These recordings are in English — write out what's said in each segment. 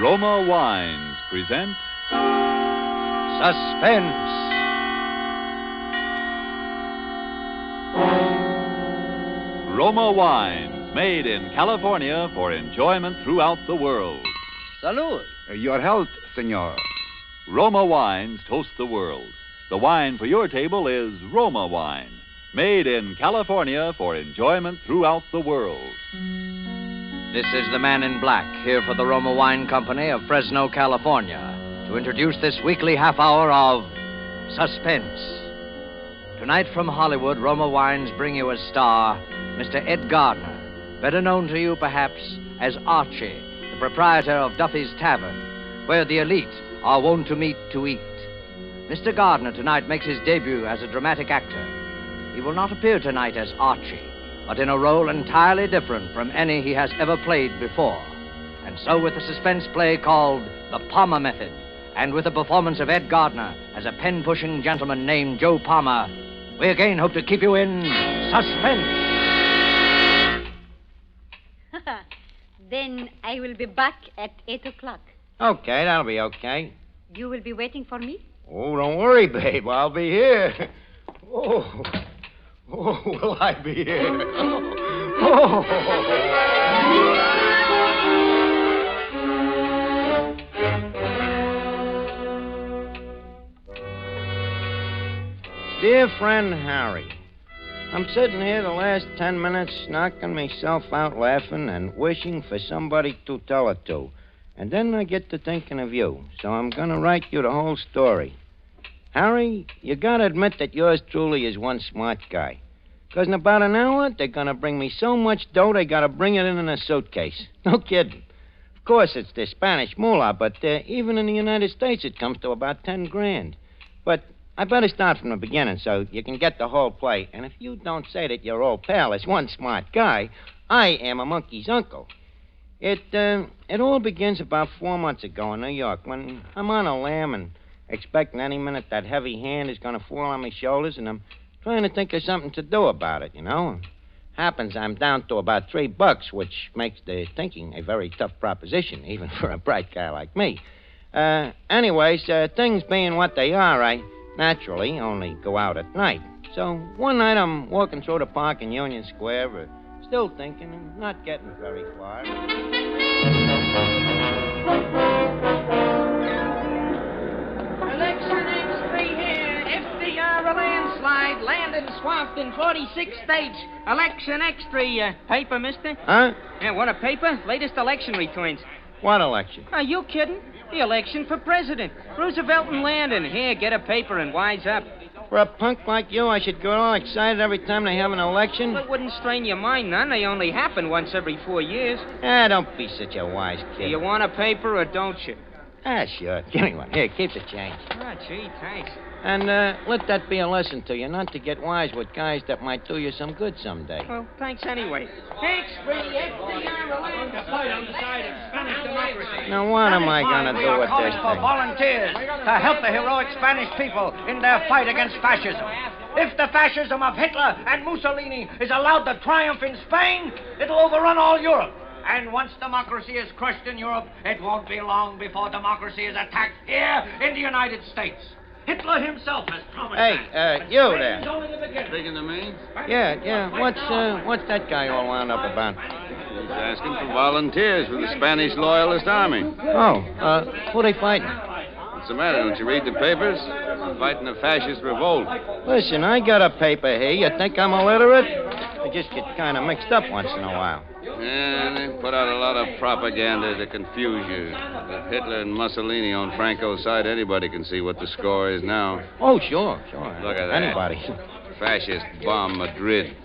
Roma Wines present Suspense. Roma Wines, made in California for enjoyment throughout the world. Salud. Your health, senor. Roma Wines toast the world. The wine for your table is Roma Wine, made in California for enjoyment throughout the world. This is the man in black, here for the Roma Wine Company of Fresno, California, to introduce this weekly half hour of Suspense. Tonight from Hollywood, Roma Wines bring you as star Mr. Ed Gardner, better known to you perhaps as Archie, the proprietor of Duffy's Tavern, where the elite are wont to meet to eat. Mr. Gardner tonight makes his debut as a dramatic actor. He will not appear tonight as Archie, but in a role entirely different from any he has ever played before. And so with a suspense play called The Palmer Method, and with the performance of Ed Gardner as a pen-pushing gentleman named Joe Palmer, we again hope to keep you in suspense. Then I will be back at 8 o'clock. Okay, that'll be okay. You will be waiting for me? Oh, don't worry, babe. I'll be here. Oh, will I be here? Oh. Dear friend Harry, I'm sitting here the last 10 minutes knocking myself out laughing and wishing for somebody to tell it to. And then I get to thinking of you, so I'm going to write you the whole story. Harry, you got to admit that yours truly is one smart guy. Because in about an hour, they're going to bring me so much dough, they got to bring it in a suitcase. No kidding. Of course, it's the Spanish moolah, but even in the United States, it comes to about 10 grand. But I better start from the beginning so you can get the whole play. And if you don't say that your old pal is one smart guy, I am a monkey's uncle. It all begins about 4 months ago in New York when I'm on a lam and expecting any minute that heavy hand is going to fall on my shoulders, and I'm trying to think of something to do about it, you know. Happens I'm down to about $3, which makes the thinking a very tough proposition, even for a bright guy like me. Anyways, things being what they are, I naturally only go out at night. So one night I'm walking through the park in Union Square, still thinking and not getting very far. Election X3 here. FDR a landslide. Landing swamped in 46 states. Election X3. Paper, mister? Huh? Yeah, what a paper? Latest election returns. What election? Are you kidding? The election for president. Roosevelt and Landon. Here, get a paper and wise up. For a punk like you, I should get all excited every time they have an election? Well, it wouldn't strain your mind none. They only happen once every 4 years. Don't be such a wise kid. Do you want a paper or don't you? Sure. Give me one. Here, keep the change. Ah, gee, thanks. And let that be a lesson to you, not to get wise with guys that might do you some good someday. Well, thanks anyway. X3, FDR, Landon. Now, what am I going to do with this For thing? volunteers to help the heroic Spanish people in their fight against fascism. If the fascism of Hitler and Mussolini is allowed to triumph in Spain, it'll overrun all Europe. And once democracy is crushed in Europe, it won't be long before democracy is attacked here in the United States. Hitler himself has promised that. You there. It's only the beginning. Speaking to me? Yeah. What's that guy all wound up about? He's asking for volunteers for the Spanish Loyalist Army. Who they fighting? What's the matter? Don't you read the papers? They're fighting a fascist revolt. Listen, I got a paper here. You think I'm illiterate? I just get kind of mixed up once in a while. Yeah, they put out a lot of propaganda to confuse you. With Hitler and Mussolini on Franco's side, anybody can see what the score is now. Oh, sure. Look at that. Anybody. Fascist bomb Madrid.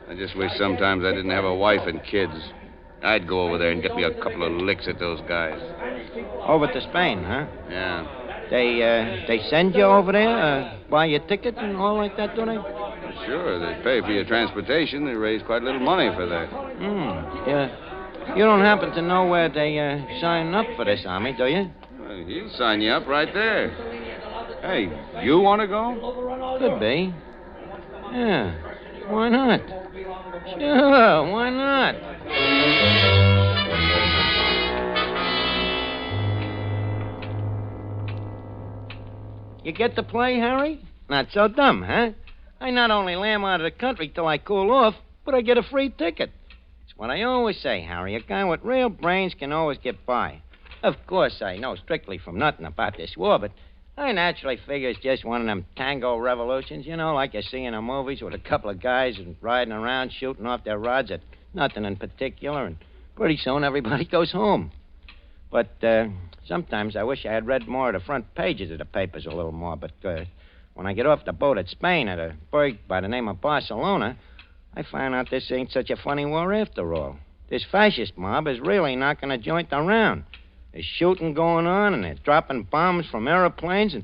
I just wish sometimes I didn't have a wife and kids. I'd go over there and get me a couple of licks at those guys. Over to Spain, huh? Yeah. They send you over there, buy your ticket and all like that, do they? Sure, they pay for your transportation. They raise quite a little money for that. Yeah. You don't happen to know where they sign up for this army, do you? Well, he'll sign you up right there. Hey, you want to go? Could be. Yeah. Why not? Sure, why not? You get the play, Harry? Not so dumb, huh? I not only lamb out of the country till I cool off, but I get a free ticket. It's what I always say, Harry. A guy with real brains can always get by. Of course, I know strictly from nothing about this war, but I naturally figure it's just one of them tango revolutions, like you see in the movies with a couple of guys riding around shooting off their rods at nothing in particular, and pretty soon everybody goes home. But sometimes I wish I had read more of the front pages of the papers a little more, but when I get off the boat at Spain at a burg by the name of Barcelona, I find out this ain't such a funny war after all. This fascist mob is really knocking a joint around. There's shooting going on, and they're dropping bombs from airplanes, and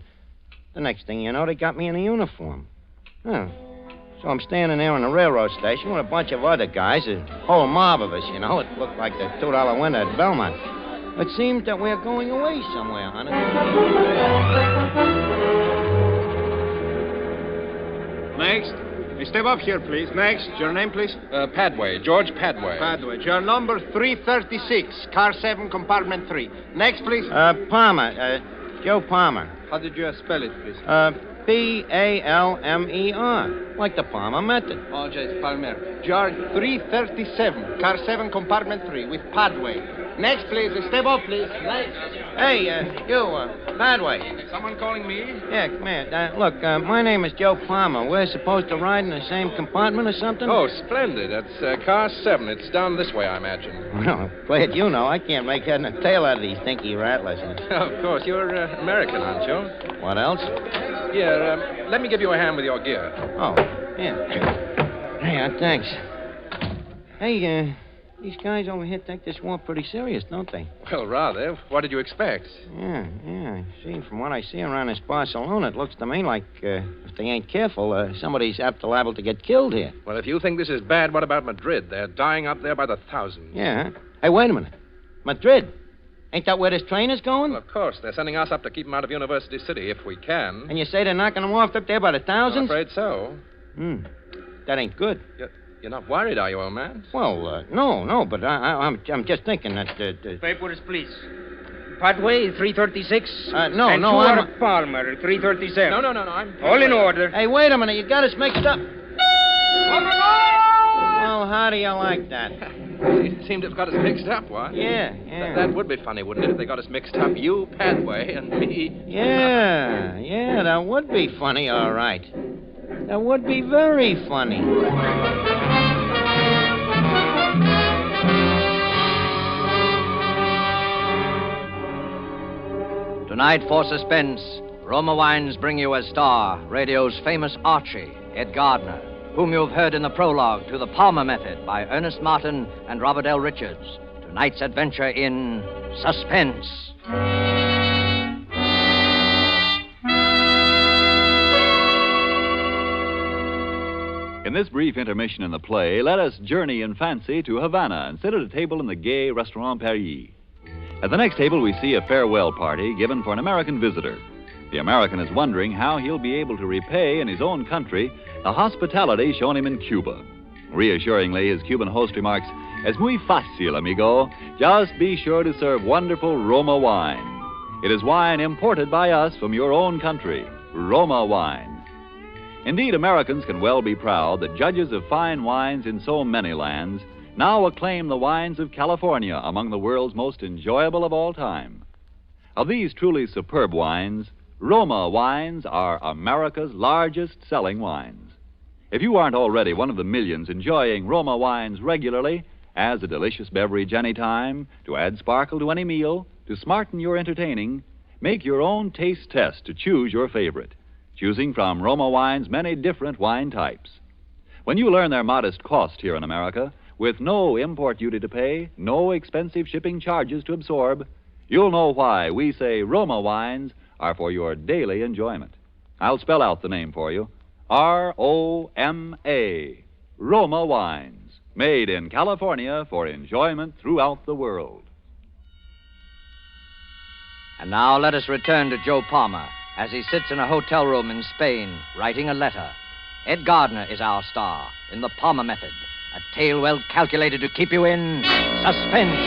the next thing you know, they got me in a uniform. Huh. So I'm standing there on the railroad station with a bunch of other guys, a whole mob of us, It looked like the $2 window at Belmont. It seems that we're going away somewhere, honey. Next. Hey, step up here, please. Next. Your name, please? Padway. George Padway. Padway. Your number 336, car 7, compartment 3. Next, please. Palmer. Joe Palmer. How did you spell it, please? Palmer. Like the Palmer method. Oh, yes, Palmer. Jar 337, car 7, compartment 3, with Padway. Next, please. Step up, please. Next. Hey, Padway. Someone calling me? Yeah, come here. Look, my name is Joe Palmer. We're supposed to ride in the same compartment or something? Oh, splendid. That's car 7. It's down this way, I imagine. Well, glad you know. I can't make head and tail out of these dinky rattlers. Of course. You're American, aren't you? What else? Here, let me give you a hand with your gear. Oh, yeah. Hey, thanks. Hey, these guys over here take this war pretty serious, don't they? Well, rather. What did you expect? Yeah. See, from what I see around this Barcelona, it looks to me like if they ain't careful, somebody's apt to liable to get killed here. Well, if you think this is bad, what about Madrid? They're dying up there by the thousands. Yeah. Hey, wait a minute. Madrid? Ain't that where this train is going? Well, of course. They're sending us up to keep them out of University City, if we can. And you say they're knocking them off up there by the thousands? I'm afraid so. That ain't good. You're not worried, are you, old man? Well, no, but I'm just thinking that... Papers, please. Padway, 336. No, and no, I'm... Palmer, 337. No, I'm... All in order. Hey, wait a minute. You got us mixed up. Well, how do you like that? It seemed to have got us mixed up, what? Yeah. That would be funny, wouldn't it, if they got us mixed up? You, Padway, and me. Yeah, that would be funny, all right. That would be very funny. Tonight for Suspense, Roma Wines bring you as star radio's famous Archie, Ed Gardner, whom you've heard in the prologue to The Palmer Method by Ernest Martin and Robert L. Richards. Tonight's adventure in Suspense. In this brief intermission in the play, let us journey in fancy to Havana and sit at a table in the gay Restaurant Paris. At the next table, we see a farewell party given for an American visitor. The American is wondering how he'll be able to repay in his own country the hospitality shown him in Cuba. Reassuringly, his Cuban host remarks, "Es muy fácil, amigo. Just be sure to serve wonderful Roma wine. It is wine imported by us from your own country, Roma wine." Indeed, Americans can well be proud that judges of fine wines in so many lands now acclaim the wines of California among the world's most enjoyable of all time. Of these truly superb wines, Roma wines are America's largest selling wines. If you aren't already one of the millions enjoying Roma wines regularly, as a delicious beverage any time, to add sparkle to any meal, to smarten your entertaining, make your own taste test to choose your favorite, choosing from Roma wine's many different wine types. When you learn their modest cost here in America, with no import duty to pay, no expensive shipping charges to absorb, you'll know why we say Roma wines are for your daily enjoyment. I'll spell out the name for you. R-O-M-A. Roma wines, made in California for enjoyment throughout the world. And now let us return to Joe Palmer as he sits in a hotel room in Spain writing a letter. Ed Gardner is our star in The Palmer Method, a tale well calculated to keep you in suspense.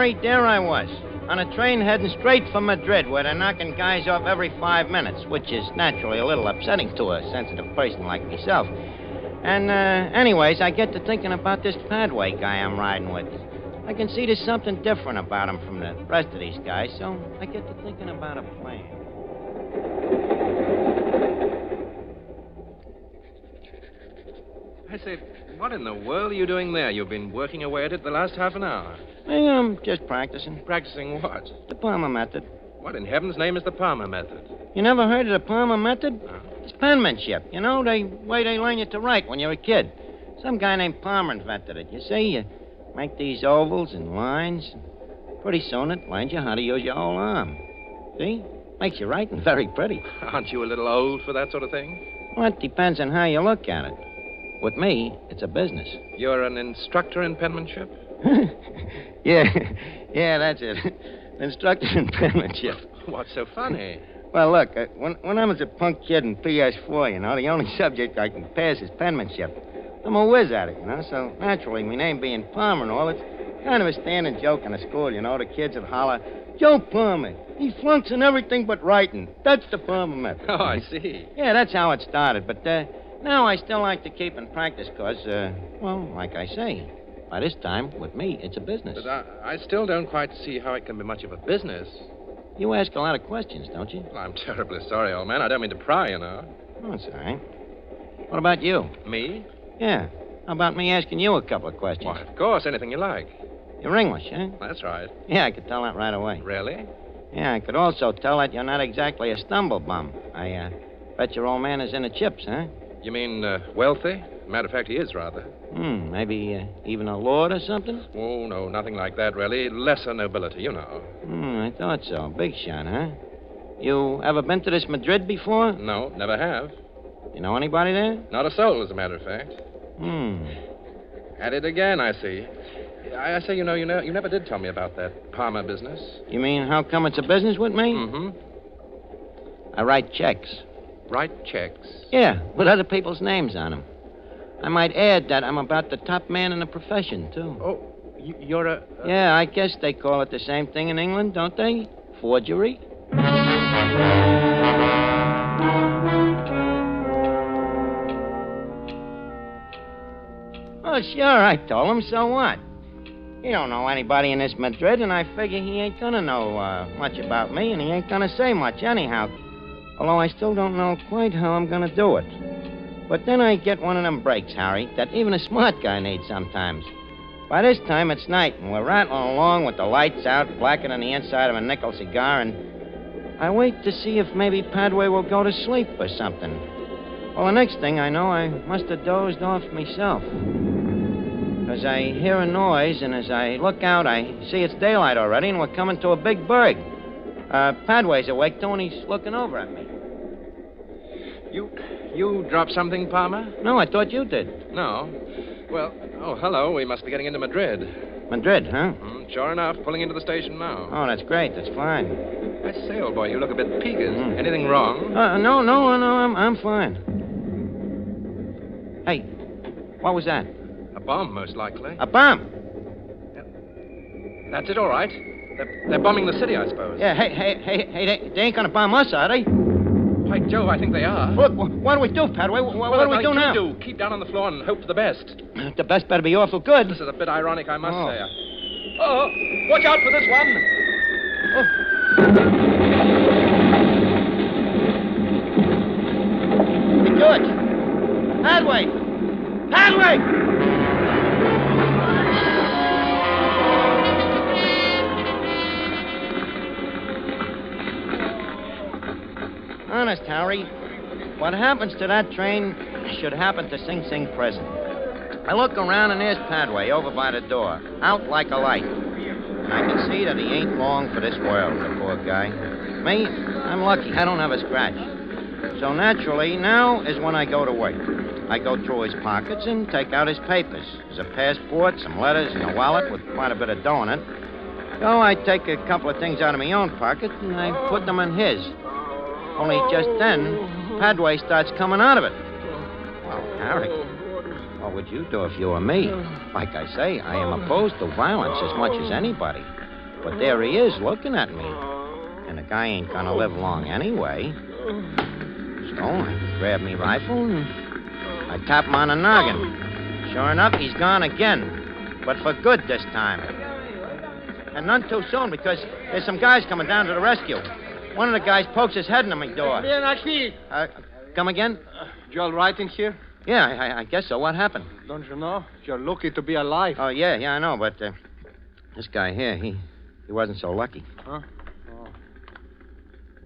Harry, there I was, on a train heading straight for Madrid, where they're knocking guys off every 5 minutes, which is naturally a little upsetting to a sensitive person like myself. And, anyways, I get to thinking about this Padway guy I'm riding with. I can see there's something different about him from the rest of these guys, so I get to thinking about a plan. I say, what in the world are you doing there? You've been working away at it the last half an hour. I'm just practicing. Practicing what? The Palmer method. What in heaven's name is the Palmer method? You never heard of the Palmer method? No. It's penmanship. You know, the way they learn you to write when you're a kid. Some guy named Palmer invented it. You see, you make these ovals and lines. And pretty soon it learns you how to use your whole arm. See? Makes your writing very pretty. Aren't you a little old for that sort of thing? Well, it depends on how you look at it. With me, it's a business. You're an instructor in penmanship? Yeah, that's it. Instructor in penmanship. What's so funny? Well, look, when I was a punk kid in PS4, you know, the only subject I can pass is penmanship. I'm a whiz at it, you know, so naturally, my name being Palmer and all, it's kind of a standing joke in the school, you know. The kids would holler, Joe Palmer, he flunks in everything but writing. That's the Palmer method. Oh, I see. Yeah, that's how it started, but now I still like to keep in practice because, well, like I say, by this time, with me, it's a business. But I still don't quite see how it can be much of a business. You ask a lot of questions, don't you? Well, I'm terribly sorry, old man. I don't mean to pry, you know. Oh, that's all right. What about you? Me? Yeah. How about me asking you a couple of questions? Why, of course, anything you like. You're English, huh? That's right. Yeah, I could tell that right away. Really? Yeah, I could also tell that you're not exactly a stumble bum. I bet your old man is in the chips, huh? You mean wealthy? Matter of fact, he is rather. Maybe even a lord or something? Oh, no, nothing like that, really. Lesser nobility, you know. I thought so. Big shot, huh? You ever been to this Madrid before? No, never have. You know anybody there? Not a soul, as a matter of fact. At it again, I see. I say, you never did tell me about that Palmer business. You mean how come it's a business with me? Mm-hmm. I write checks. Write checks? Yeah, with other people's names on them. I might add that I'm about the top man in the profession, too. Oh, you're a... Yeah, I guess they call it the same thing in England, don't they? Forgery? Oh, sure, I told him. So what? He don't know anybody in this Madrid, and I figure he ain't gonna know much about me, and he ain't gonna say much anyhow. Although I still don't know quite how I'm gonna do it. But then I get one of them breaks, Harry, that even a smart guy needs sometimes. By this time, it's night, and we're rattling along with the lights out, blacker than the inside of a nickel cigar, and I wait to see if maybe Padway will go to sleep or something. Well, the next thing I know, I must have dozed off myself. Because I hear a noise, and as I look out, I see it's daylight already, and we're coming to a big berg. Padway's awake, too, and he's looking over at me. You dropped something, Palmer? No, I thought you did. No. Well, hello. We must be getting into Madrid. Madrid, huh? Sure enough, pulling into the station now. Oh, that's great. That's fine. I say, old boy, you look a bit peaked. Anything wrong? No, I'm fine. Hey, what was that? A bomb, most likely. A bomb? That's it, all right. They're bombing the city, I suppose. Yeah, hey, they ain't gonna bomb us, are they? By Jove, I think they are. Look, what do we do, Padway? What do we do now? Keep down on the floor and hope for the best. The best better be awful good. This is a bit ironic, I must say. Oh, watch out for this one. Be good. Padway! Honest, Harry, what happens to that train should happen to Sing Sing prison. I look around and there's Padway over by the door, out like a light. And I can see that he ain't long for this world, the poor guy. Me, I'm lucky. I don't have a scratch. So naturally, now is when I go to work. I go through his pockets and take out his papers. There's a passport, some letters, and a wallet with quite a bit of dough in it. So I take a couple of things out of my own pocket and I put them in his. Only just then, Padway starts coming out of it. Well, Harry, what would you do if you were me? Like I say, I am opposed to violence as much as anybody. But there he is looking at me. And the guy ain't gonna live long anyway. So I grab me rifle and I tap him on the noggin. Sure enough, he's gone again. But for good this time. And none too soon because there's some guys coming down to the rescue. One of the guys pokes his head in my door. Bien aquí. Come again? You all right in here? Yeah, I guess so. What happened? Don't you know? You're lucky to be alive. Oh, yeah, I know, but this guy here, he wasn't so lucky. Huh? Oh.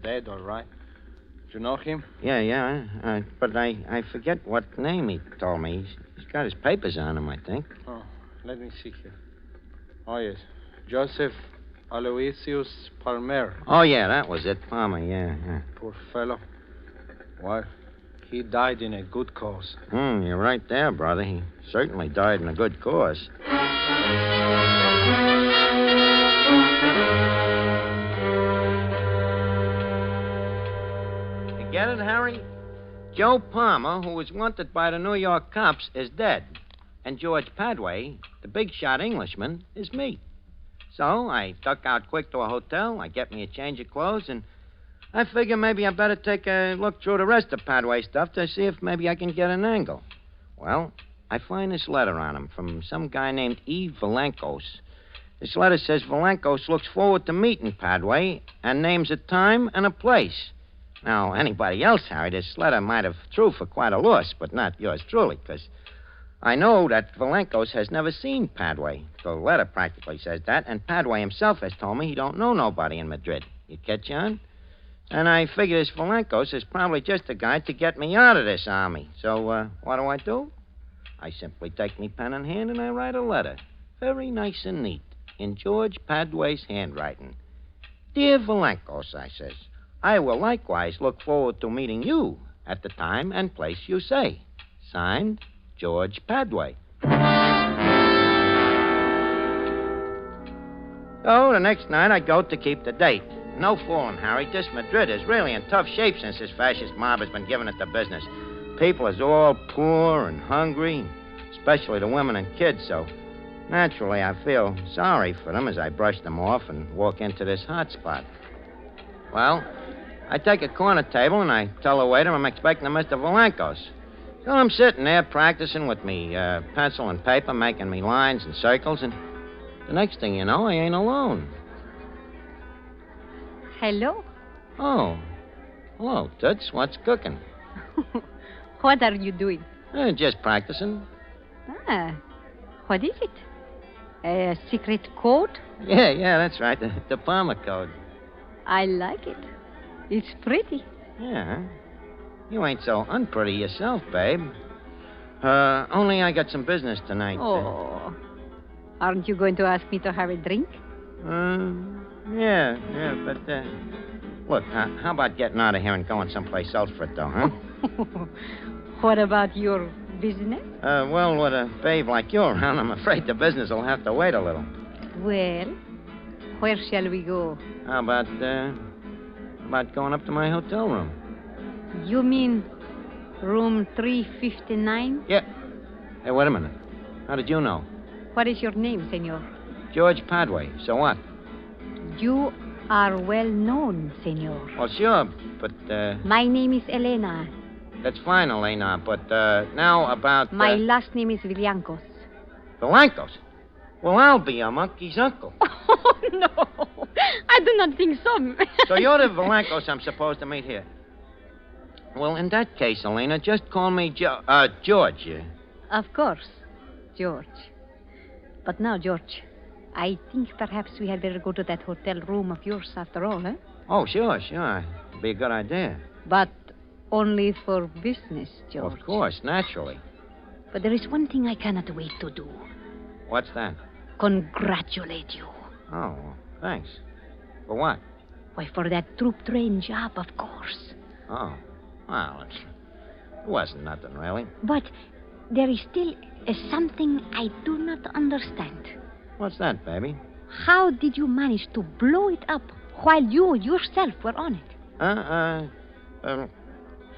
Dead, all right. Do you know him? Yeah, but I forget what name he told me. He's got his papers on him, I think. Oh, let me see here. Oh, yes. Joseph Aloysius Palmer. Oh, yeah, that was it. Palmer, yeah. Poor fellow. Well, he died in a good cause. You're right there, brother. He certainly died in a good cause. You get it, Harry? Joe Palmer, who was wanted by the New York cops, is dead. And George Padway, the big shot Englishman, is me. So I duck out quick to a hotel. I get me a change of clothes, and I figure maybe I better take a look through the rest of Padway's stuff to see if maybe I can get an angle. Well, I find this letter on him from some guy named E. Valankos. This letter says Valankos looks forward to meeting Padway and names a time and a place. Now, anybody else, Harry, this letter might have true for quite a loss, but not yours truly, because I know that Valankos has never seen Padway. The letter practically says that, and Padway himself has told me he don't know nobody in Madrid. You catch on? And I figure this Valankos is probably just a guy to get me out of this army. So, what do? I simply take me pen in hand and I write a letter. Very nice and neat, in George Padway's handwriting. Dear Valankos, I says, I will likewise look forward to meeting you at the time and place you say. Signed, George Padway. So the next night I go to keep the date. No fooling, Harry. This Madrid is really in tough shape since this fascist mob has been giving it the business. People is all poor and hungry, especially the women and kids, so naturally I feel sorry for them as I brush them off and walk into this hot spot. Well, I take a corner table and I tell the waiter I'm expecting Mr. Valankos. So I'm sitting there practicing with me pencil and paper, making me lines and circles, and the next thing you know, I ain't alone. Hello. Oh. Hello, Toots. What's cooking? What are you doing? Just practicing. What is it? A secret code? Yeah, that's right. The Palmer code. I like it. It's pretty. Yeah. You ain't so unpretty yourself, babe. Only I got some business tonight. Oh. Aren't you going to ask me to have a drink? Yeah, but, look, how about getting out of here and going someplace else for it, though, huh? What about your business? Well, with a babe like you around, I'm afraid the business will have to wait a little. Well, where shall we go? How about going up to my hotel room? You mean room 359? Yeah. Hey, wait a minute. How did you know? What is your name, senor? George Padway. So what? You are well known, senor. Well, sure, but, My name is Elena. That's fine, Elena, but, now about... My last name is Villancos. Valankos? Well, I'll be your monkey's uncle. Oh, no. I do not think so. So you're the Valankos I'm supposed to meet here. Well, in that case, Elena, just call me George. Of course, George. But now, George, I think perhaps we had better go to that hotel room of yours after all, eh? Oh, sure. It'd be a good idea. But only for business, George. Of course, naturally. But there is one thing I cannot wait to do. What's that? Congratulate you. Oh, thanks. For what? Why, for that troop train job, of course. Oh, well, it wasn't nothing, really. But there is still something I do not understand. What's that, baby? How did you manage to blow it up while you yourself were on it?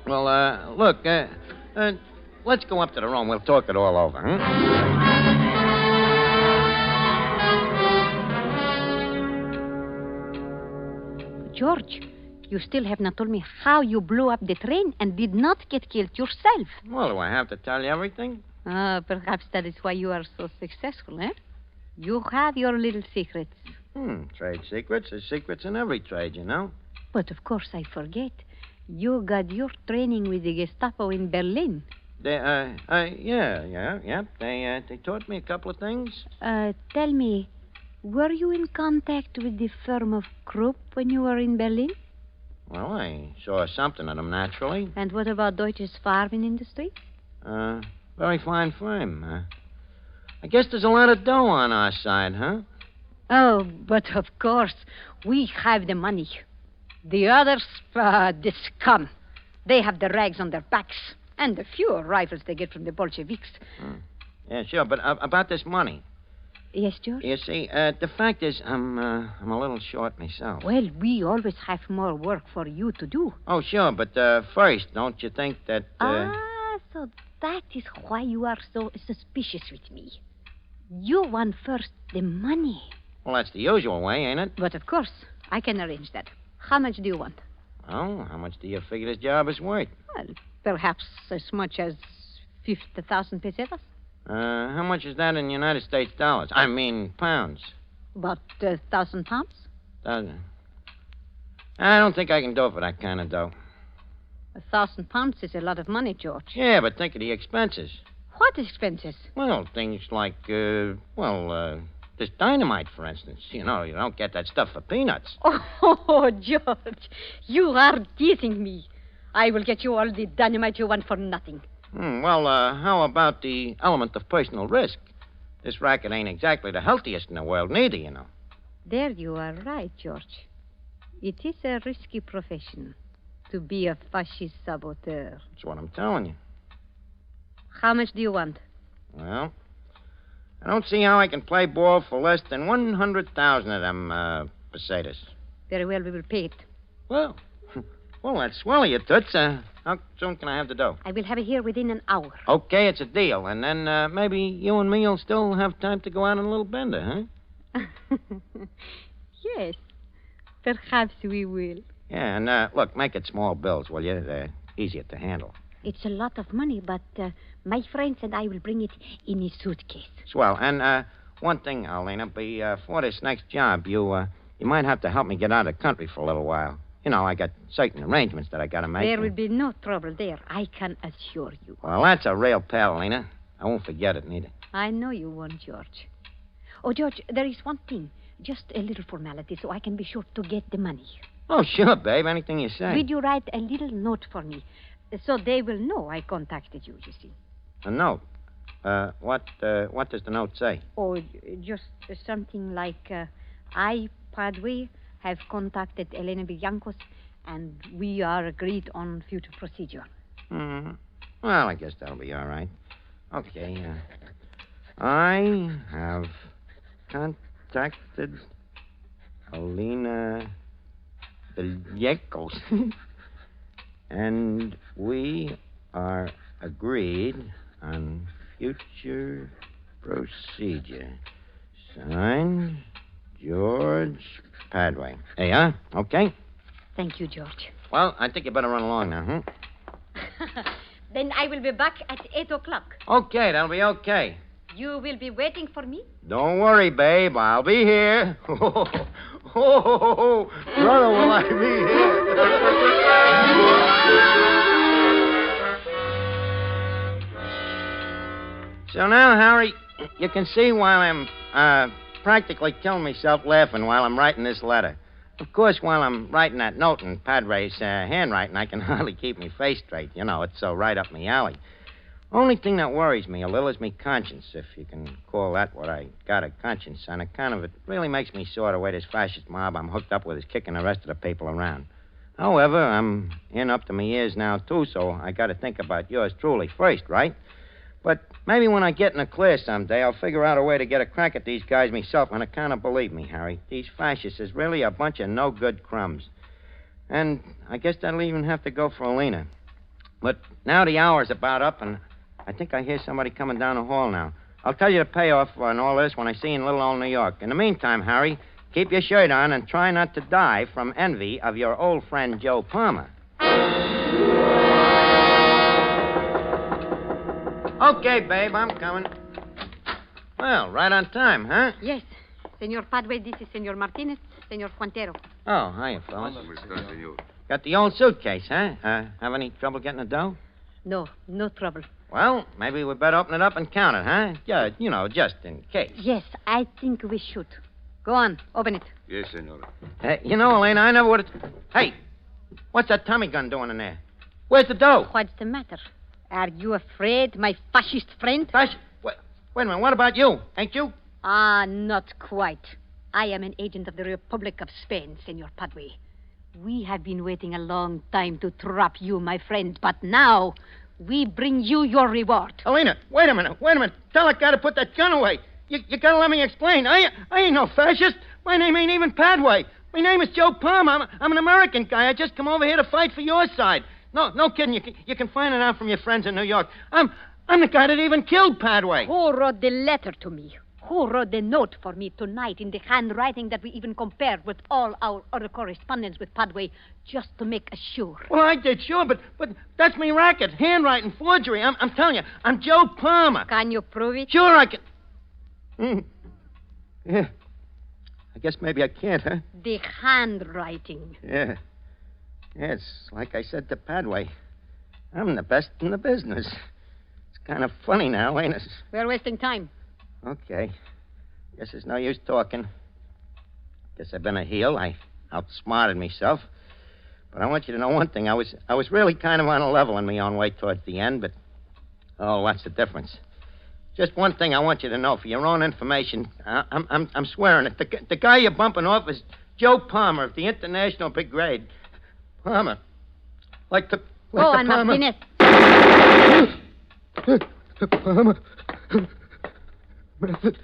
Look, let's go up to the room. We'll talk it all over, huh? George, you still have not told me how you blew up the train and did not get killed yourself. Well, do I have to tell you everything? Perhaps that is why you are so successful, eh? You have your little secrets. Trade secrets. There's secrets in every trade, you know. But of course I forget. You got your training with the Gestapo in Berlin. Yeah. They taught me a couple of things. Tell me, were you in contact with the firm of Krupp when you were in Berlin? Well, I saw something of them naturally. And what about Deutsches Farbenindustrie? Very fine firm. I guess there's a lot of dough on our side, huh? Oh, but of course, we have the money. The others, the scum. They have the rags on their backs and the few rifles they get from the Bolsheviks. Yeah, sure, but about this money. Yes, George? You see, the fact is, I'm a little short myself. Well, we always have more work for you to do. Oh, sure, but first, don't you think that... So that is why you are so suspicious with me. You want first the money. Well, that's the usual way, ain't it? But of course, I can arrange that. How much do you want? Oh, how much do you figure this job is worth? Well, perhaps as much as 50,000 pesetas. How much is that in United States dollars? I mean, pounds. About 1,000 pounds? I don't think I can do it for that kind of dough. 1,000 pounds is a lot of money, George. Yeah, but think of the expenses. What expenses? Well, things like, this dynamite, for instance. You know, you don't get that stuff for peanuts. Oh, George, you are teasing me. I will get you all the dynamite you want for nothing. Well, how about the element of personal risk? This racket ain't exactly the healthiest in the world, neither, you know. There you are right, George. It is a risky profession to be a fascist saboteur. That's what I'm telling you. How much do you want? Well, I don't see how I can play ball for less than 100,000 of them, pesetas. Very well, we will pay it. Well, that's swell of you, Toots. How soon can I have the dough? I will have it here within an hour. Okay, it's a deal. And then maybe you and me will still have time to go out on a little bender, huh? Yes, perhaps we will. Yeah, and look, make it small bills, will you? They're easier to handle. It's a lot of money, but my friends and I will bring it in a suitcase. Swell. And one thing, Alina, before this next job, you might have to help me get out of the country for a little while. You know, I got certain arrangements that I got to make. There will be no trouble there, I can assure you. Well, that's a real pal, Alina. I won't forget it, neither. I know you won't, George. Oh, George, there is one thing. Just a little formality so I can be sure to get the money. Oh, sure, babe. Anything you say. Will you write a little note for me so they will know I contacted you, you see? A note? What does the note say? Oh, just something like, I, Padre, have contacted Elena Villancos, and we are agreed on future procedure. Mm-hmm. Well, I guess that'll be all right. Okay, I have contacted Elena Villancos, and we are agreed on future procedure. Signed, George Padway. Hey, huh? Okay? Thank you, George. Well, I think you better run along now, huh? Then I will be back at 8 o'clock. Okay, that'll be okay. You will be waiting for me? Don't worry, babe. I'll be here. Oh, brother, will I be here. So now, Harry, you can see why I'm practically killing myself laughing while I'm writing this letter. Of course, while I'm writing that note in Padre's handwriting, I can hardly keep my face straight. You know, it's so right up my alley. Only thing that worries me a little is me conscience, if you can call that what I got a conscience on account of it. Really makes me sore the way this fascist mob I'm hooked up with is kicking the rest of the people around. However, I'm in up to my ears now, too, so I got to think about yours truly first, right? But maybe when I get in the clear someday, I'll figure out a way to get a crack at these guys myself on account of, believe me, Harry, these fascists is really a bunch of no-good crumbs. And I guess that'll even have to go for Alina. But now the hour's about up, and I think I hear somebody coming down the hall now. I'll tell you the payoff on all this when I see you in little old New York. In the meantime, Harry, keep your shirt on and try not to die from envy of your old friend Joe Palmer. Okay, babe, I'm coming. Well, right on time, huh? Yes. Senor Padway, this is Senor Martinez, Senor Quintero. Oh, hiya, fellas. Got the old suitcase, huh? Have any trouble getting the dough? No trouble. Well, maybe we better open it up and count it, huh? Yeah, just in case. Yes, I think we should. Go on, open it. Yes, senora. Elena, I never would have... Hey, what's that Tommy gun doing in there? Where's the dough? What's the matter? Are you afraid, my fascist friend? Wait a minute, what about you? Ain't you? Ah, not quite. I am an agent of the Republic of Spain, Senor Padway. We have been waiting a long time to trap you, my friend, but now we bring you your reward. Elena, wait a minute. Tell that guy to put that gun away. You gotta let me explain. I ain't no fascist. My name ain't even Padway. My name is Joe Palmer. I'm an American guy. I just come over here to fight for your side. No kidding. You can find it out from your friends in New York. I'm the guy that even killed Padway. Who wrote the letter to me? Who wrote the note for me tonight in the handwriting that we even compared with all our other correspondence with Padway just to make sure? Well, I did, sure, but that's me racket. Handwriting, forgery. I'm telling you, I'm Joe Palmer. Can you prove it? Sure I can. Yeah. I guess maybe I can't, huh? The handwriting. Yeah. Yeah, it's like I said to Padway. I'm the best in the business. It's kind of funny now, ain't it? We're wasting time. Okay. Guess there's no use talking. Guess I've been a heel. I outsmarted myself. But I want you to know one thing. I was really kind of on a level in my own way towards the end, but... Oh, what's the difference? Just one thing I want you to know for your own information. I'm swearing it. The guy you're bumping off is Joe Palmer of the International Brigade. Palmer. Like the on, Palmer. Martinez. Palmer. Method.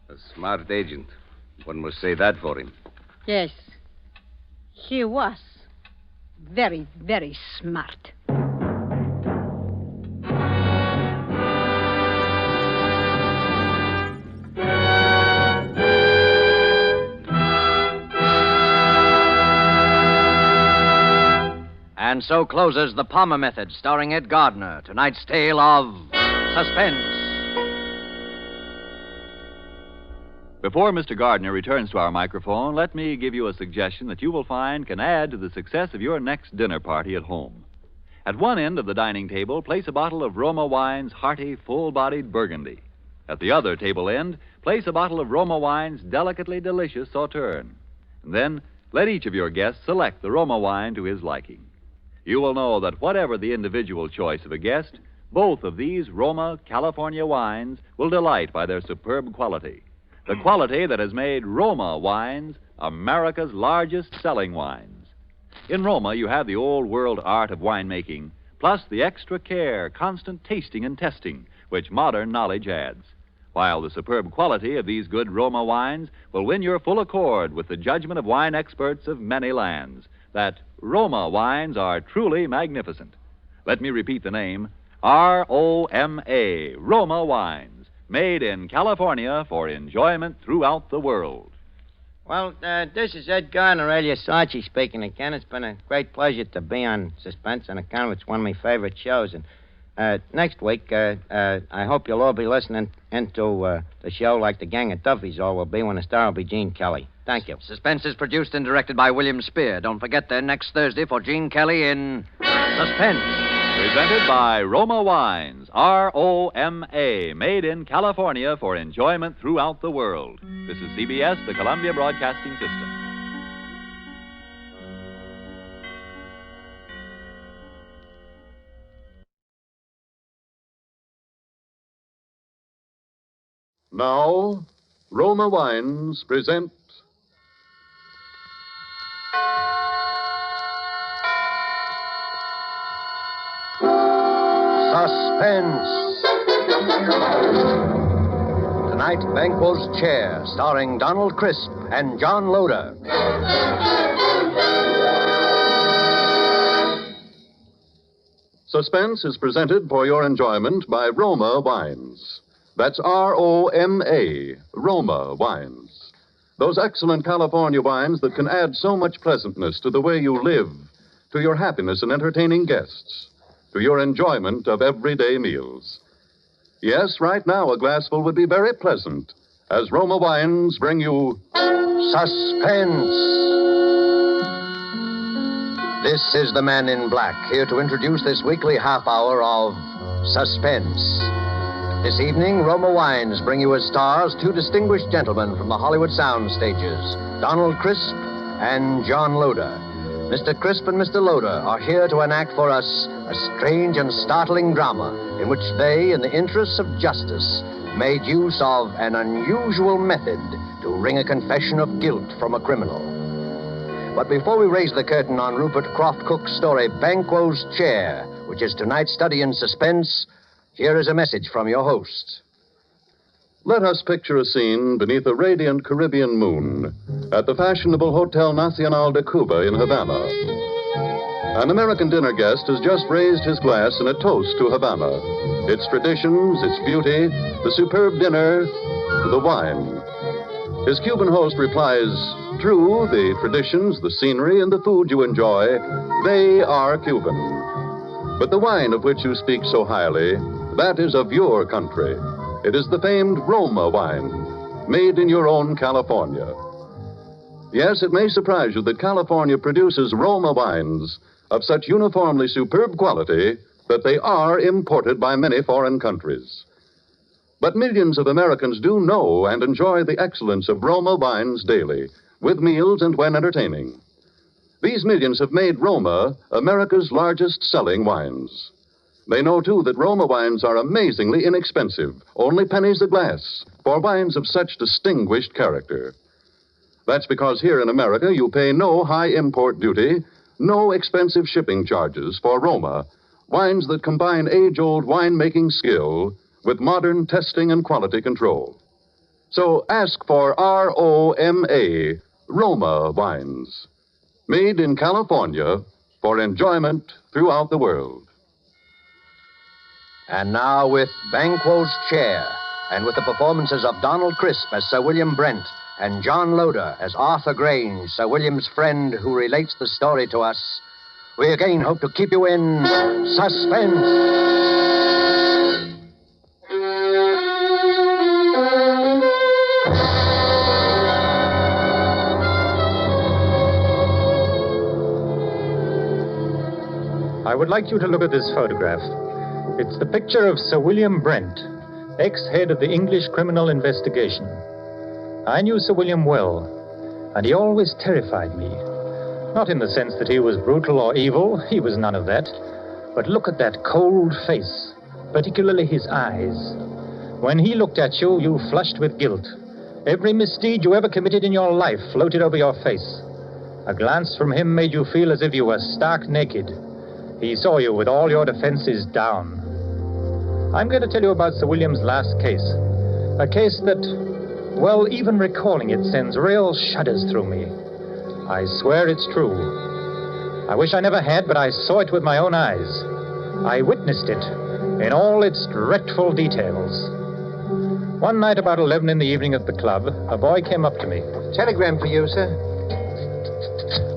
A smart agent. One must say that for him. Yes. He was very, very smart. And so closes The Palmer Method, starring Ed Gardner, tonight's tale of suspense. Before Mr. Gardner returns to our microphone, let me give you a suggestion that you will find can add to the success of your next dinner party at home. At one end of the dining table, place a bottle of Roma Wine's hearty, full-bodied Burgundy. At the other table end, place a bottle of Roma Wine's delicately delicious Sauterne. And then let each of your guests select the Roma wine to his liking. You will know that whatever the individual choice of a guest, both of these Roma California wines will delight by their superb quality. The quality that has made Roma wines America's largest selling wines. In Roma, you have the old-world art of winemaking, plus the extra care, constant tasting and testing, which modern knowledge adds. While the superb quality of these good Roma wines will win your full accord with the judgment of wine experts of many lands, that Roma wines are truly magnificent. Let me repeat the name, R-O-M-A, Roma wines, made in California for enjoyment throughout the world. Well, this is Ed Gardner, alias Archie, speaking again. It's been a great pleasure to be on Suspense on account of it's one of my favorite shows. And next week, I hope you'll all be listening into the show like the gang of Duffies all will be when the star will be Gene Kelly. Thank you. Suspense is produced and directed by William Spear. Don't forget then, next Thursday for Gene Kelly in Suspense. Presented by Roma Wines, R-O-M-A, made in California for enjoyment throughout the world. This is CBS, the Columbia Broadcasting System. Now, Roma Wines present Suspense. Tonight, Banquo's Chair, starring Donald Crisp and John Loder. Suspense is presented for your enjoyment by Roma Wines. That's Roma, Roma Wines. Those excellent California wines that can add so much pleasantness to the way you live, to your happiness in entertaining guests, to your enjoyment of everyday meals. Yes, right now a glassful would be very pleasant, as Roma Wines bring you Suspense. This is the Man in Black, here to introduce this weekly half hour of Suspense. This evening, Roma Wines bring you as stars two distinguished gentlemen from the Hollywood sound stages, Donald Crisp and John Loder. Mr. Crisp and Mr. Loder are here to enact for us a strange and startling drama in which they, in the interests of justice, made use of an unusual method to wring a confession of guilt from a criminal. But before we raise the curtain on Rupert Croft Cook's story, Banquo's Chair, which is tonight's study in suspense, here is a message from your host. Let us picture a scene beneath a radiant Caribbean moon at the fashionable Hotel Nacional de Cuba in Havana. An American dinner guest has just raised his glass in a toast to Havana, its traditions, its beauty, the superb dinner, the wine. His Cuban host replies, "True, the traditions, the scenery, and the food you enjoy, they are Cuban. But the wine of which you speak so highly, that is of your country. It is the famed Roma wine, made in your own California." Yes, it may surprise you that California produces Roma wines of such uniformly superb quality that they are imported by many foreign countries. But millions of Americans do know and enjoy the excellence of Roma wines daily, with meals and when entertaining. These millions have made Roma America's largest selling wines. They know, too, that Roma wines are amazingly inexpensive, only pennies a glass, for wines of such distinguished character. That's because here in America you pay no high import duty, no expensive shipping charges for Roma, wines that combine age-old winemaking skill with modern testing and quality control. So ask for Roma, Roma wines, made in California for enjoyment throughout the world. And now with Banquo's Chair, and with the performances of Donald Crisp as Sir William Brent and John Loder as Arthur Grange, Sir William's friend who relates the story to us, we again hope to keep you in suspense. I would like you to look at this photograph. It's the picture of Sir William Brent, ex-head of the English Criminal Investigation. I knew Sir William well, and he always terrified me. Not in the sense that he was brutal or evil, he was none of that. But look at that cold face, particularly his eyes. When he looked at you, you flushed with guilt. Every misdeed you ever committed in your life floated over your face. A glance from him made you feel as if you were stark naked. He saw you with all your defenses down. I'm going to tell you about Sir William's last case. A case that, well, even recalling it sends real shudders through me. I swear it's true. I wish I never had, but I saw it with my own eyes. I witnessed it in all its dreadful details. One night about 11 in the evening at the club, a boy came up to me. Telegram for you, sir.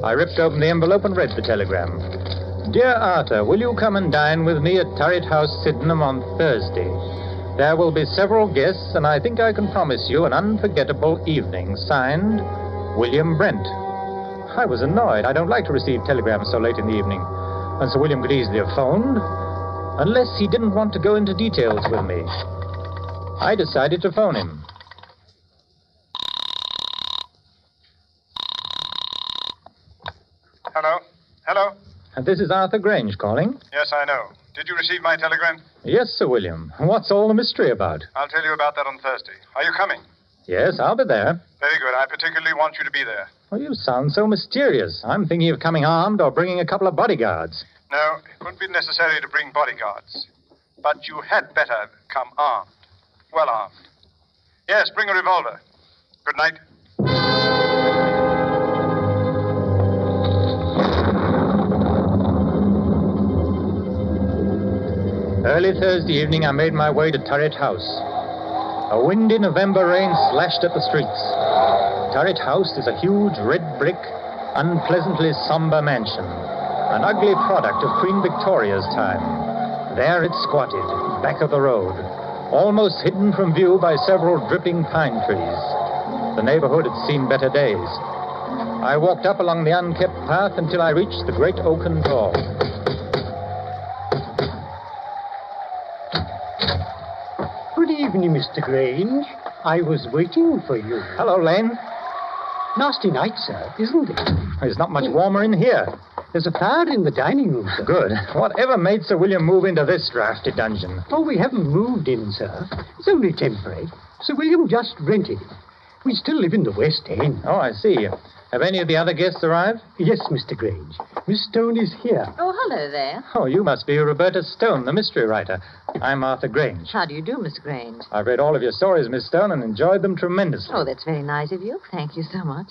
I ripped open the envelope and read the telegram. "Dear Arthur, will you come and dine with me at Turret House, Sydenham on Thursday? There will be several guests, and I think I can promise you an unforgettable evening. Signed, William Brent." I was annoyed. I don't like to receive telegrams so late in the evening. And Sir William could easily have phoned, unless he didn't want to go into details with me. I decided to phone him. Hello? Hello? And this is Arthur Grange calling. Yes, I know. Did you receive my telegram? Yes, Sir William. What's all the mystery about? I'll tell you about that on Thursday. Are you coming? Yes, I'll be there. Very good. I particularly want you to be there. Oh, you sound so mysterious. I'm thinking of coming armed or bringing a couple of bodyguards. No, it wouldn't be necessary to bring bodyguards. But you had better come armed. Well armed. Yes, bring a revolver. Good night. early Thursday evening, I made my way to Turret House. A windy November rain slashed at the streets. Turret House is a huge red brick, unpleasantly somber mansion, an ugly product of Queen Victoria's time. There it squatted, back of the road, almost hidden from view by several dripping pine trees. The neighborhood had seen better days. I walked up along the unkept path until I reached the great oaken door. Good evening, Mr. Grange. I was waiting for you. Hello, Lane. Nasty night, sir, isn't it? It's not much warmer in here. There's a fire in the dining room, sir. Good. Whatever made Sir William move into this drafty dungeon? Oh, we haven't moved in, sir. It's only temporary. Sir William just rented it. We still live in the West End. Oh, I see. Have any of the other guests arrived? Yes, Mr. Grange. Miss Stone is here. Oh, hello there. Oh, you must be Roberta Stone, the mystery writer. I'm Arthur Grange. How do you do, Miss Grange? I've read all of your stories, Miss Stone, and enjoyed them tremendously. Oh, that's very nice of you. Thank you so much.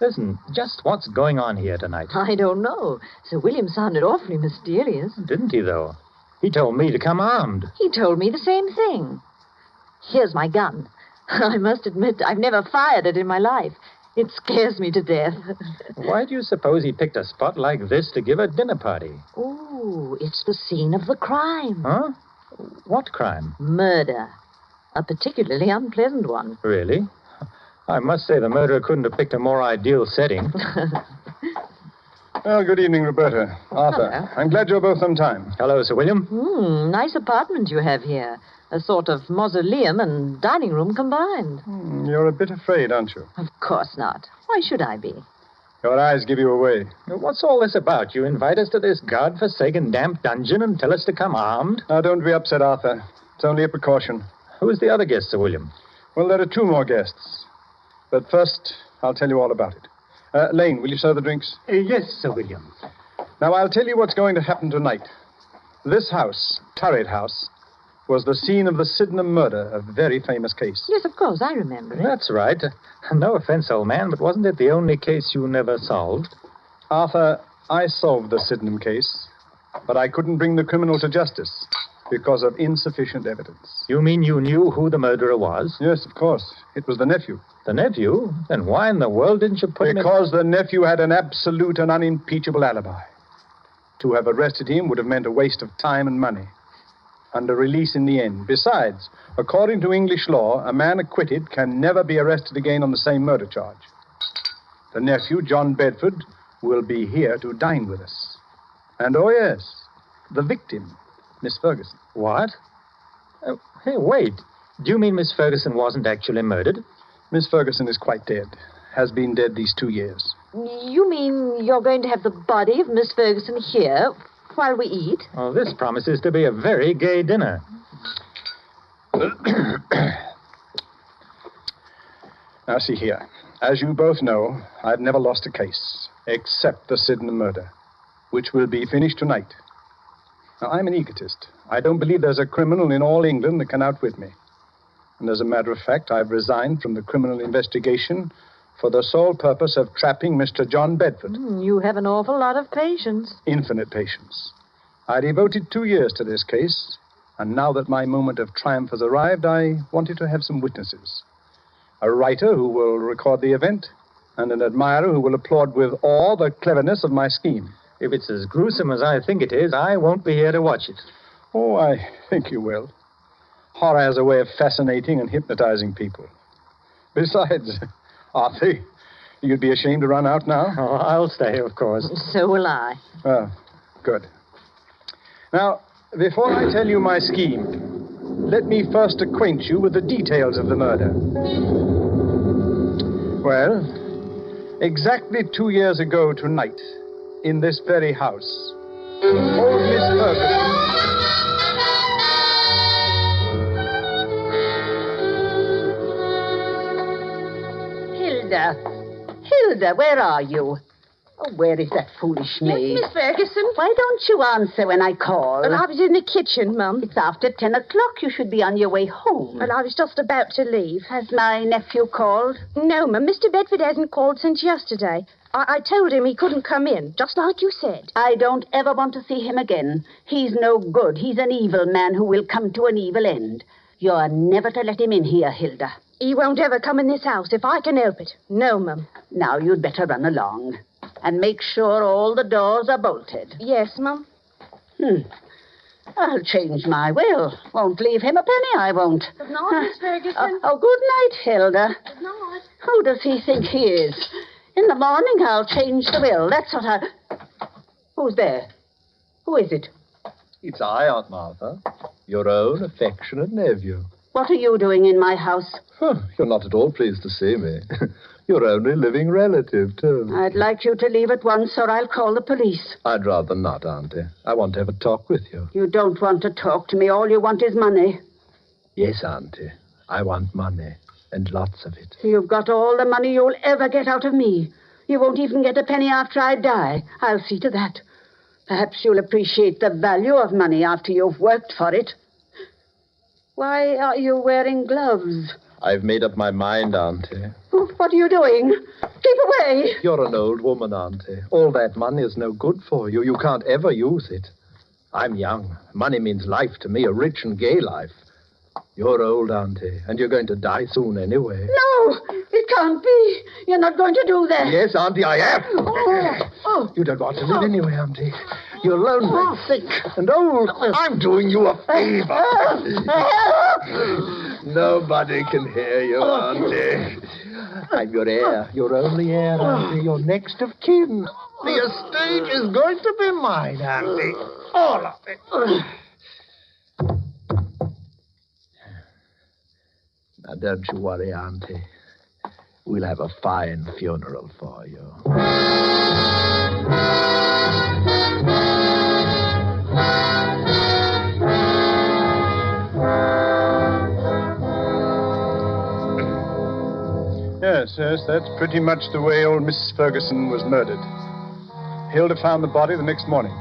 Listen, just what's going on here tonight? I don't know. Sir William sounded awfully mysterious. Didn't he, though? He told me to come armed. He told me the same thing. Here's my gun. I must admit, I've never fired it in my life. It scares me to death. Why do you suppose he picked a spot like this to give a dinner party? Oh, it's the scene of the crime. Huh? What crime? Murder. A particularly unpleasant one. Really? I must say the murderer couldn't have picked a more ideal setting. Well, good evening, Roberta. Arthur. Hello. I'm glad you're both on time. Hello, Sir William. Nice apartment you have here. A sort of mausoleum and dining room combined. You're a bit afraid, aren't you? Of course not. Why should I be? Your eyes give you away. What's all this about? You invite us to this God-forsaken damp dungeon and tell us to come armed? Now, don't be upset, Arthur. It's only a precaution. Who's the other guest, Sir William? Well, there are two more guests. But first, I'll tell you all about it. Lane, will you serve the drinks? Yes, Sir William. Now, I'll tell you what's going to happen tonight. This house, Turret House, was the scene of the Sydenham murder, a very famous case. Yes, of course, I remember it. That's right. No offense, old man, but wasn't it the only case you never solved? Arthur, I solved the Sydenham case, but I couldn't bring the criminal to justice because of insufficient evidence. You mean you knew who the murderer was? Yes, of course. It was the nephew. The nephew? Then why in the world didn't you put him in... Because the nephew had an absolute and unimpeachable alibi. To have arrested him would have meant a waste of time and money. And a release in the end. Besides, according to English law, a man acquitted can never be arrested again on the same murder charge. The nephew, John Bedford, will be here to dine with us. And, oh yes, the victim, Miss Ferguson. What? Hey, wait. Do you mean Miss Ferguson wasn't actually murdered? Miss Ferguson is quite dead. Has been dead these 2 years. You mean you're going to have the body of Miss Ferguson here while we eat? Oh, this promises to be a very gay dinner. Now, see here. As you both know, I've never lost a case, except the Sydenham murder, which will be finished tonight. Now, I'm an egotist. I don't believe there's a criminal in all England that can outwit me. And as a matter of fact, I've resigned from the criminal investigation for the sole purpose of trapping Mr. John Bedford. You have an awful lot of patience. Infinite patience. I devoted 2 years to this case, and now that my moment of triumph has arrived, I wanted to have some witnesses. A writer who will record the event, and an admirer who will applaud with awe the cleverness of my scheme. If it's as gruesome as I think it is, I won't be here to watch it. Oh, I think you will. Horror has a way of fascinating and hypnotizing people. Besides, Arthur, you'd be ashamed to run out now? Oh, I'll stay, of course. So will I. Oh, good. Now, before I tell you my scheme, let me first acquaint you with the details of the murder. Well, exactly 2 years ago tonight, in this very house, old Miss Ferguson... Hilda, where are you? Oh, where is that foolish maid? Yes, Miss Ferguson. Why don't you answer when I call? Well, I was in the kitchen, Mum. It's after 10 o'clock. You should be on your way home. Well, I was just about to leave. Has my nephew called? No, Mum. Mr. Bedford hasn't called since yesterday. I told him he couldn't come in, just like you said. I don't ever want to see him again. He's no good. He's an evil man who will come to an evil end. You're never to let him in here, Hilda. He won't ever come in this house if I can help it. No, Mum. Now, you'd better run along. And make sure all the doors are bolted. Yes, Mum. I'll change my will. Won't leave him a penny, I won't. Good night, Miss Ferguson. Oh, good night, Hilda. Good night. Who does he think he is? In the morning, I'll change the will. That's what I... Who's there? Who is it? It's I, Aunt Martha. Your own affectionate nephew. What are you doing in my house? You're not at all pleased to see me. Your only living relative, too. I'd like you to leave at once, or I'll call the police. I'd rather not, Auntie. I want to have a talk with you. You don't want to talk to me. All you want is money. Yes, Auntie. I want money, and lots of it. You've got all the money you'll ever get out of me. You won't even get a penny after I die. I'll see to that. Perhaps you'll appreciate the value of money after you've worked for it. Why are you wearing gloves? I've made up my mind, Auntie. What are you doing? Keep away. You're an old woman, Auntie. All that money is no good for you. You can't ever use it. I'm young. Money means life to me, a rich and gay life. You're old, Auntie, and you're going to die soon anyway. No, it can't be. You're not going to do that. Yes, Auntie, I am. You don't want to live anyway, Auntie. You're lonely, sick, and old. I'm doing you a favor. Nobody can hear you, Auntie. I'm your heir, your only heir, Auntie, your next of kin. The estate is going to be mine, Auntie. All of it. Now, don't you worry, Auntie. We'll have a fine funeral for you. Yes, that's pretty much the way old Mrs. Ferguson was murdered. Hilda found the body the next morning.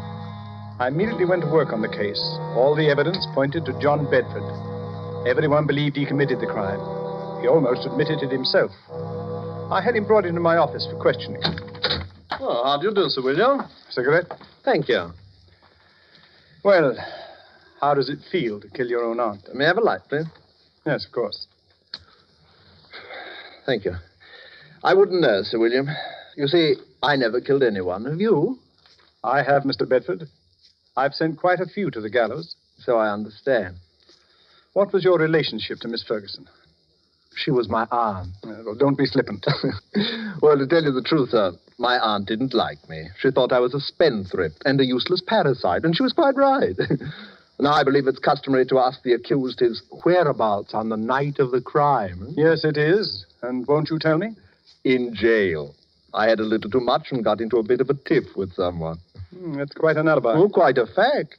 I immediately went to work on the case. All the evidence pointed to John Bedford. Everyone believed he committed the crime. He almost admitted it himself. I had him brought into my office for questioning. Well, how do you do, Sir William? Cigarette? Thank you. Well, how does it feel to kill your own aunt? May I have a light, please? Yes, of course. Thank you. I wouldn't know, Sir William. You see, I never killed anyone. Have you? I have, Mr. Bedford. I've sent quite a few to the gallows. So I understand. What was your relationship to Miss Ferguson? She was my aunt. Well, don't be flippant. Well, to tell you the truth, sir, my aunt didn't like me. She thought I was a spendthrift and a useless parasite, and she was quite right. Now, I believe it's customary to ask the accused his whereabouts on the night of the crime. Yes, it is. And won't you tell me? In jail. I had a little too much and got into a bit of a tiff with someone. That's quite an alibi. Oh, quite a fact.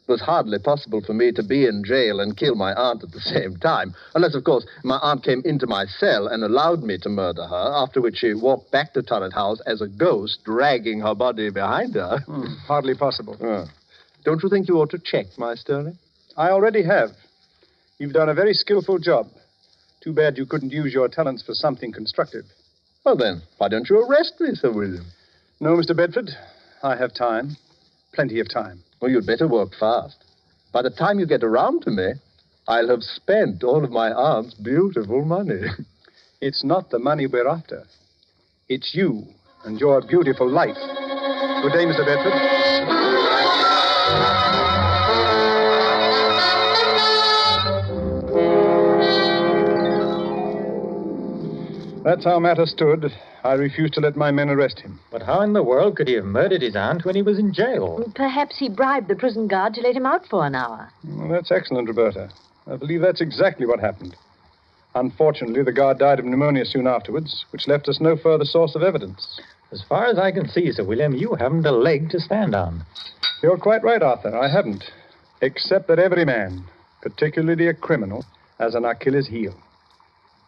It was hardly possible for me to be in jail and kill my aunt at the same time. Unless, of course, my aunt came into my cell and allowed me to murder her, after which she walked back to Turret House as a ghost, dragging her body behind her. Hardly possible. Don't you think you ought to check my story? I already have. You've done a very skillful job. Too bad you couldn't use your talents for something constructive. Well, then, why don't you arrest me, Sir William? No, Mr. Bedford. I have time. Plenty of time. Well, you'd better work fast. By the time you get around to me, I'll have spent all of my aunt's beautiful money. It's not the money we're after. It's you and your beautiful life. Good day, Mr. Bedford. That's how matters stood. I refused to let my men arrest him. But how in the world could he have murdered his aunt when he was in jail? Perhaps he bribed the prison guard to let him out for an hour. Well, that's excellent, Roberta. I believe that's exactly what happened. Unfortunately, the guard died of pneumonia soon afterwards, which left us no further source of evidence. As far as I can see, Sir William, you haven't a leg to stand on. You're quite right, Arthur. I haven't. Except that every man, particularly a criminal, has an Achilles heel.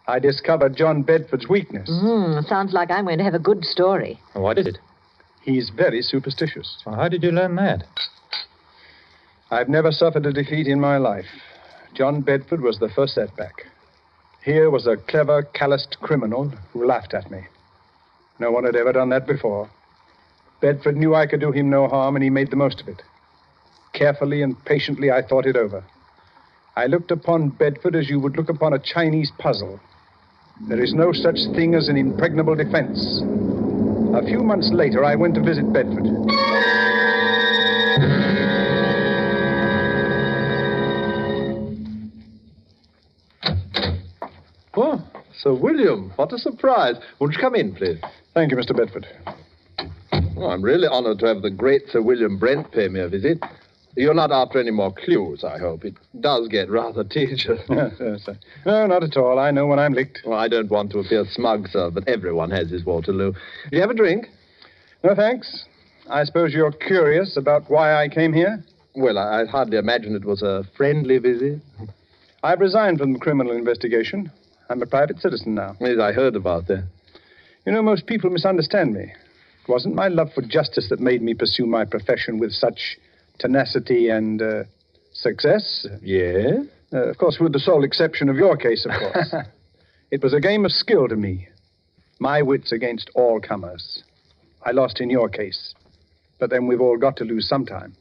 I discovered John Bedford's weakness. Sounds like I'm going to have a good story. What is it? He's very superstitious. Well, how did you learn that? I've never suffered a defeat in my life. John Bedford was the first setback. Here was a clever, calloused criminal who laughed at me. No one had ever done that before. Bedford knew I could do him no harm, and he made the most of it. Carefully and patiently, I thought it over. I looked upon Bedford as you would look upon a Chinese puzzle. There is no such thing as an impregnable defense. A few months later, I went to visit Bedford. Oh, Sir William, what a surprise. Won't you come in, please? Thank you, Mr. Bedford. Oh, I'm really honored to have the great Sir William Brent pay me a visit. You're not after any more clues, I hope. It does get rather tedious. Yes. No, not at all. I know when I'm licked. Well, I don't want to appear smug, sir, but everyone has his Waterloo. Do you have a drink? No, thanks. I suppose you're curious about why I came here? Well, I'd hardly imagine it was a friendly visit. I've resigned from the criminal investigation. I'm a private citizen now. Yes, I heard about that. You know, most people misunderstand me. It wasn't my love for justice that made me pursue my profession with such tenacity and success. Yeah? Of course, with the sole exception of your case, of course. It was a game of skill to me. My wits against all comers. I lost in your case. But then we've all got to lose sometime.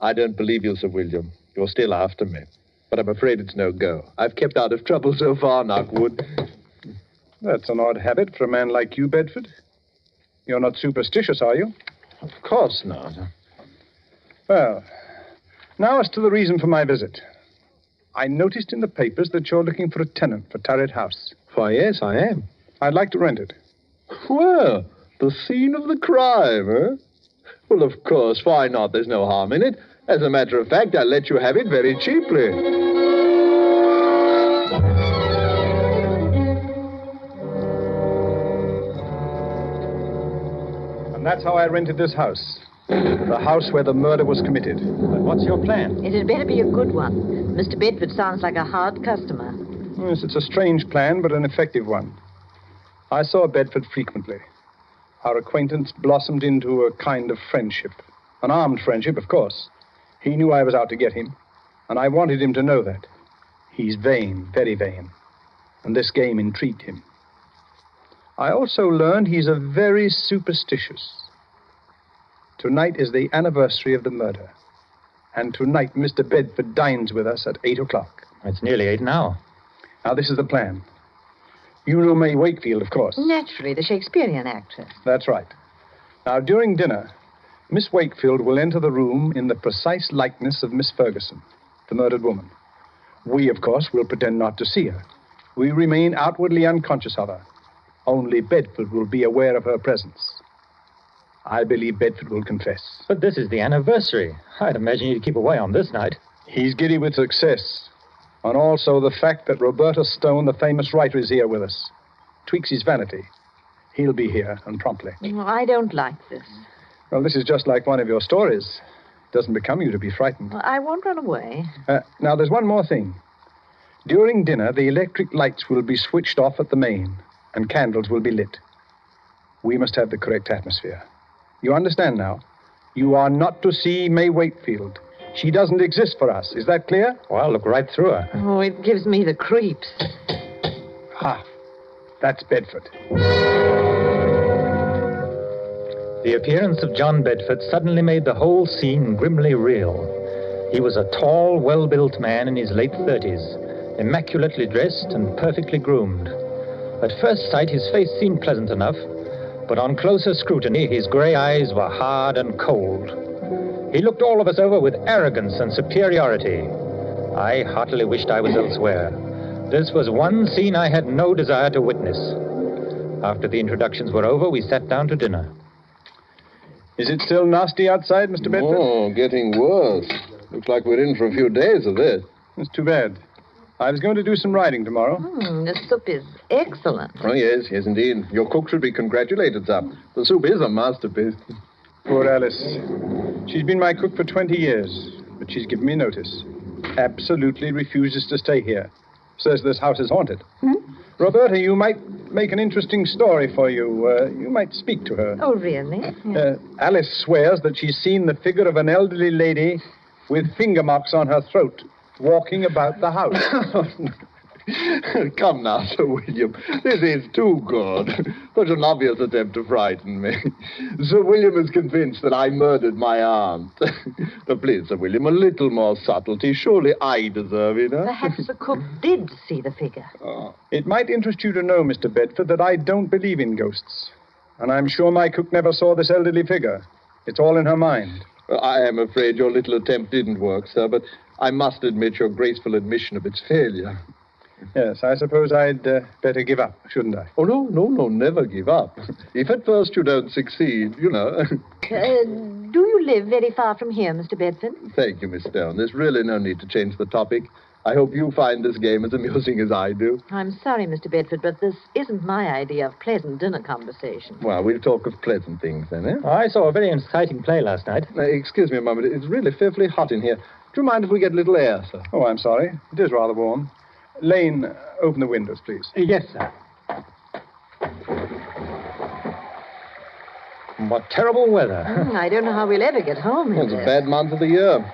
I don't believe you, Sir William. You're still after me. But I'm afraid it's no go. I've kept out of trouble so far, Knockwood. That's an odd habit for a man like you, Bedford. You're not superstitious, are you? Of course not. Well, now as to the reason for my visit. I noticed in the papers that you're looking for a tenant for Turret House. Why, yes, I am. I'd like to rent it. Well, the scene of the crime, eh? Well, of course, why not? There's no harm in it. As a matter of fact, I'll let you have it very cheaply. And that's how I rented this house. The house where the murder was committed. But what's your plan? It had better be a good one. Mr. Bedford sounds like a hard customer. Yes, it's a strange plan, but an effective one. I saw Bedford frequently. Our acquaintance blossomed into a kind of friendship. An armed friendship, of course. He knew I was out to get him, and I wanted him to know that. He's vain, very vain, and this game intrigued him. I also learned he's a very superstitious. Tonight is the anniversary of the murder, and tonight Mr. Bedford dines with us at 8 o'clock. It's nearly 8 now. Now, this is the plan. You know May Wakefield, of course. Naturally, the Shakespearean actress. That's right. Now, during dinner, Miss Wakefield will enter the room in the precise likeness of Miss Ferguson, the murdered woman. We, of course, will pretend not to see her. We remain outwardly unconscious of her. Only Bedford will be aware of her presence. I believe Bedford will confess. But this is the anniversary. I'd imagine you'd keep away on this night. He's giddy with success. And also the fact that Roberta Stone, the famous writer, is here with us. Tweaks his vanity. He'll be here, and promptly. Well, I don't like this. Well, this is just like one of your stories. It doesn't become you to be frightened. Well, I won't run away. Now, there's one more thing. During dinner, the electric lights will be switched off at the main, and candles will be lit. We must have the correct atmosphere. You understand now? You are not to see May Wakefield. She doesn't exist for us. Is that clear? Well, I'll look right through her. Oh, it gives me the creeps. Ha! That's Bedford. The appearance of John Bedford suddenly made the whole scene grimly real. He was a tall, well-built man in his late 30s, immaculately dressed and perfectly groomed. At first sight, his face seemed pleasant enough, but on closer scrutiny, his gray eyes were hard and cold. He looked all of us over with arrogance and superiority. I heartily wished I was elsewhere. This was one scene I had no desire to witness. After the introductions were over, we sat down to dinner. Is it still nasty outside, Mr. Bedford? Oh, getting worse. Looks like we're in for a few days of this. It's too bad. I was going to do some riding tomorrow. The soup is excellent. Oh, yes, indeed. Your cook should be congratulated, sir. The soup is a masterpiece. Poor Alice. She's been my cook for 20 years, but she's given me notice. Absolutely refuses to stay here. Says this house is haunted. Roberta, you might make an interesting story for you. You might speak to her. Oh, really? Alice swears that she's seen the figure of an elderly lady with finger marks on her throat walking about the house. Come now, Sir William. This is too good. Such an obvious attempt to frighten me. Sir William is convinced that I murdered my aunt. But please, Sir William, a little more subtlety. Surely I deserve it, huh? Perhaps the cook did see the figure. It might interest you to know, Mr. Bedford, that I don't believe in ghosts. And I'm sure my cook never saw this elderly figure. It's all in her mind. I am afraid your little attempt didn't work, sir, but I must admit your graceful admission of its failure. Yes, I suppose I'd better give up, shouldn't I? Oh, no, never give up. If at first you don't succeed, you know. Do you live very far from here, Mr. Bedford? Thank you, Miss Stone. There's really no need to change the topic. I hope you find this game as amusing as I do. I'm sorry, Mr. Bedford, but this isn't my idea of pleasant dinner conversation. Well, we'll talk of pleasant things then, eh? I saw a very exciting play last night. Excuse me a moment. It's really fearfully hot in here. Do you mind if we get a little air, sir? Oh, I'm sorry. It is rather warm. Lane, open the windows, please. Yes, sir. What terrible weather. I don't know how we'll ever get home. It's a bad month of the year.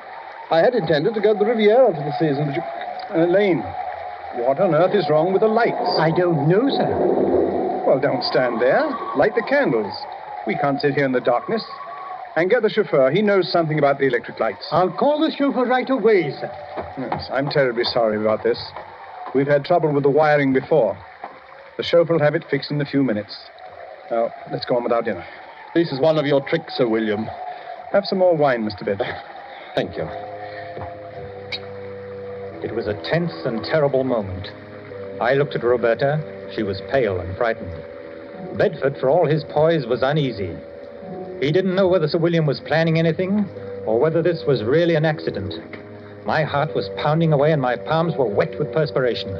I had intended to go to the Riviera for the season, but you... Lane, what on earth is wrong with the lights? I don't know, sir. Well, don't stand there. Light the candles. We can't sit here in the darkness. And get the chauffeur. He knows something about the electric lights. I'll call the chauffeur right away, sir. Yes, I'm terribly sorry about this. We've had trouble with the wiring before. The chauffeur will have it fixed in a few minutes. Now, let's go on with our dinner. This is one of your tricks, Sir William. Have some more wine, Mr. Bedford. Thank you. It was a tense and terrible moment. I looked at Roberta. She was pale and frightened. Bedford, for all his poise, was uneasy. He didn't know whether Sir William was planning anything or whether this was really an accident. My heart was pounding away and my palms were wet with perspiration.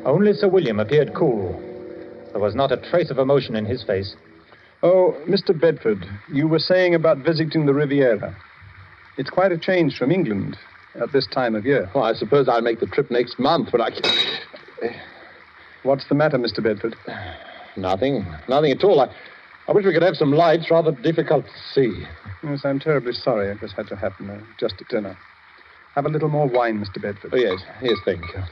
Only Sir William appeared cool. There was not a trace of emotion in his face. Oh, Mr. Bedford, you were saying about visiting the Riviera. It's quite a change from England at this time of year. Well, I suppose I'll make the trip next month, but I... What's the matter, Mr. Bedford? Nothing at all. I wish we could have some lights. Rather difficult to see. Yes, I'm terribly sorry this had to happen just at dinner. Have a little more wine, Mr. Bedford. Oh, yes, thank you.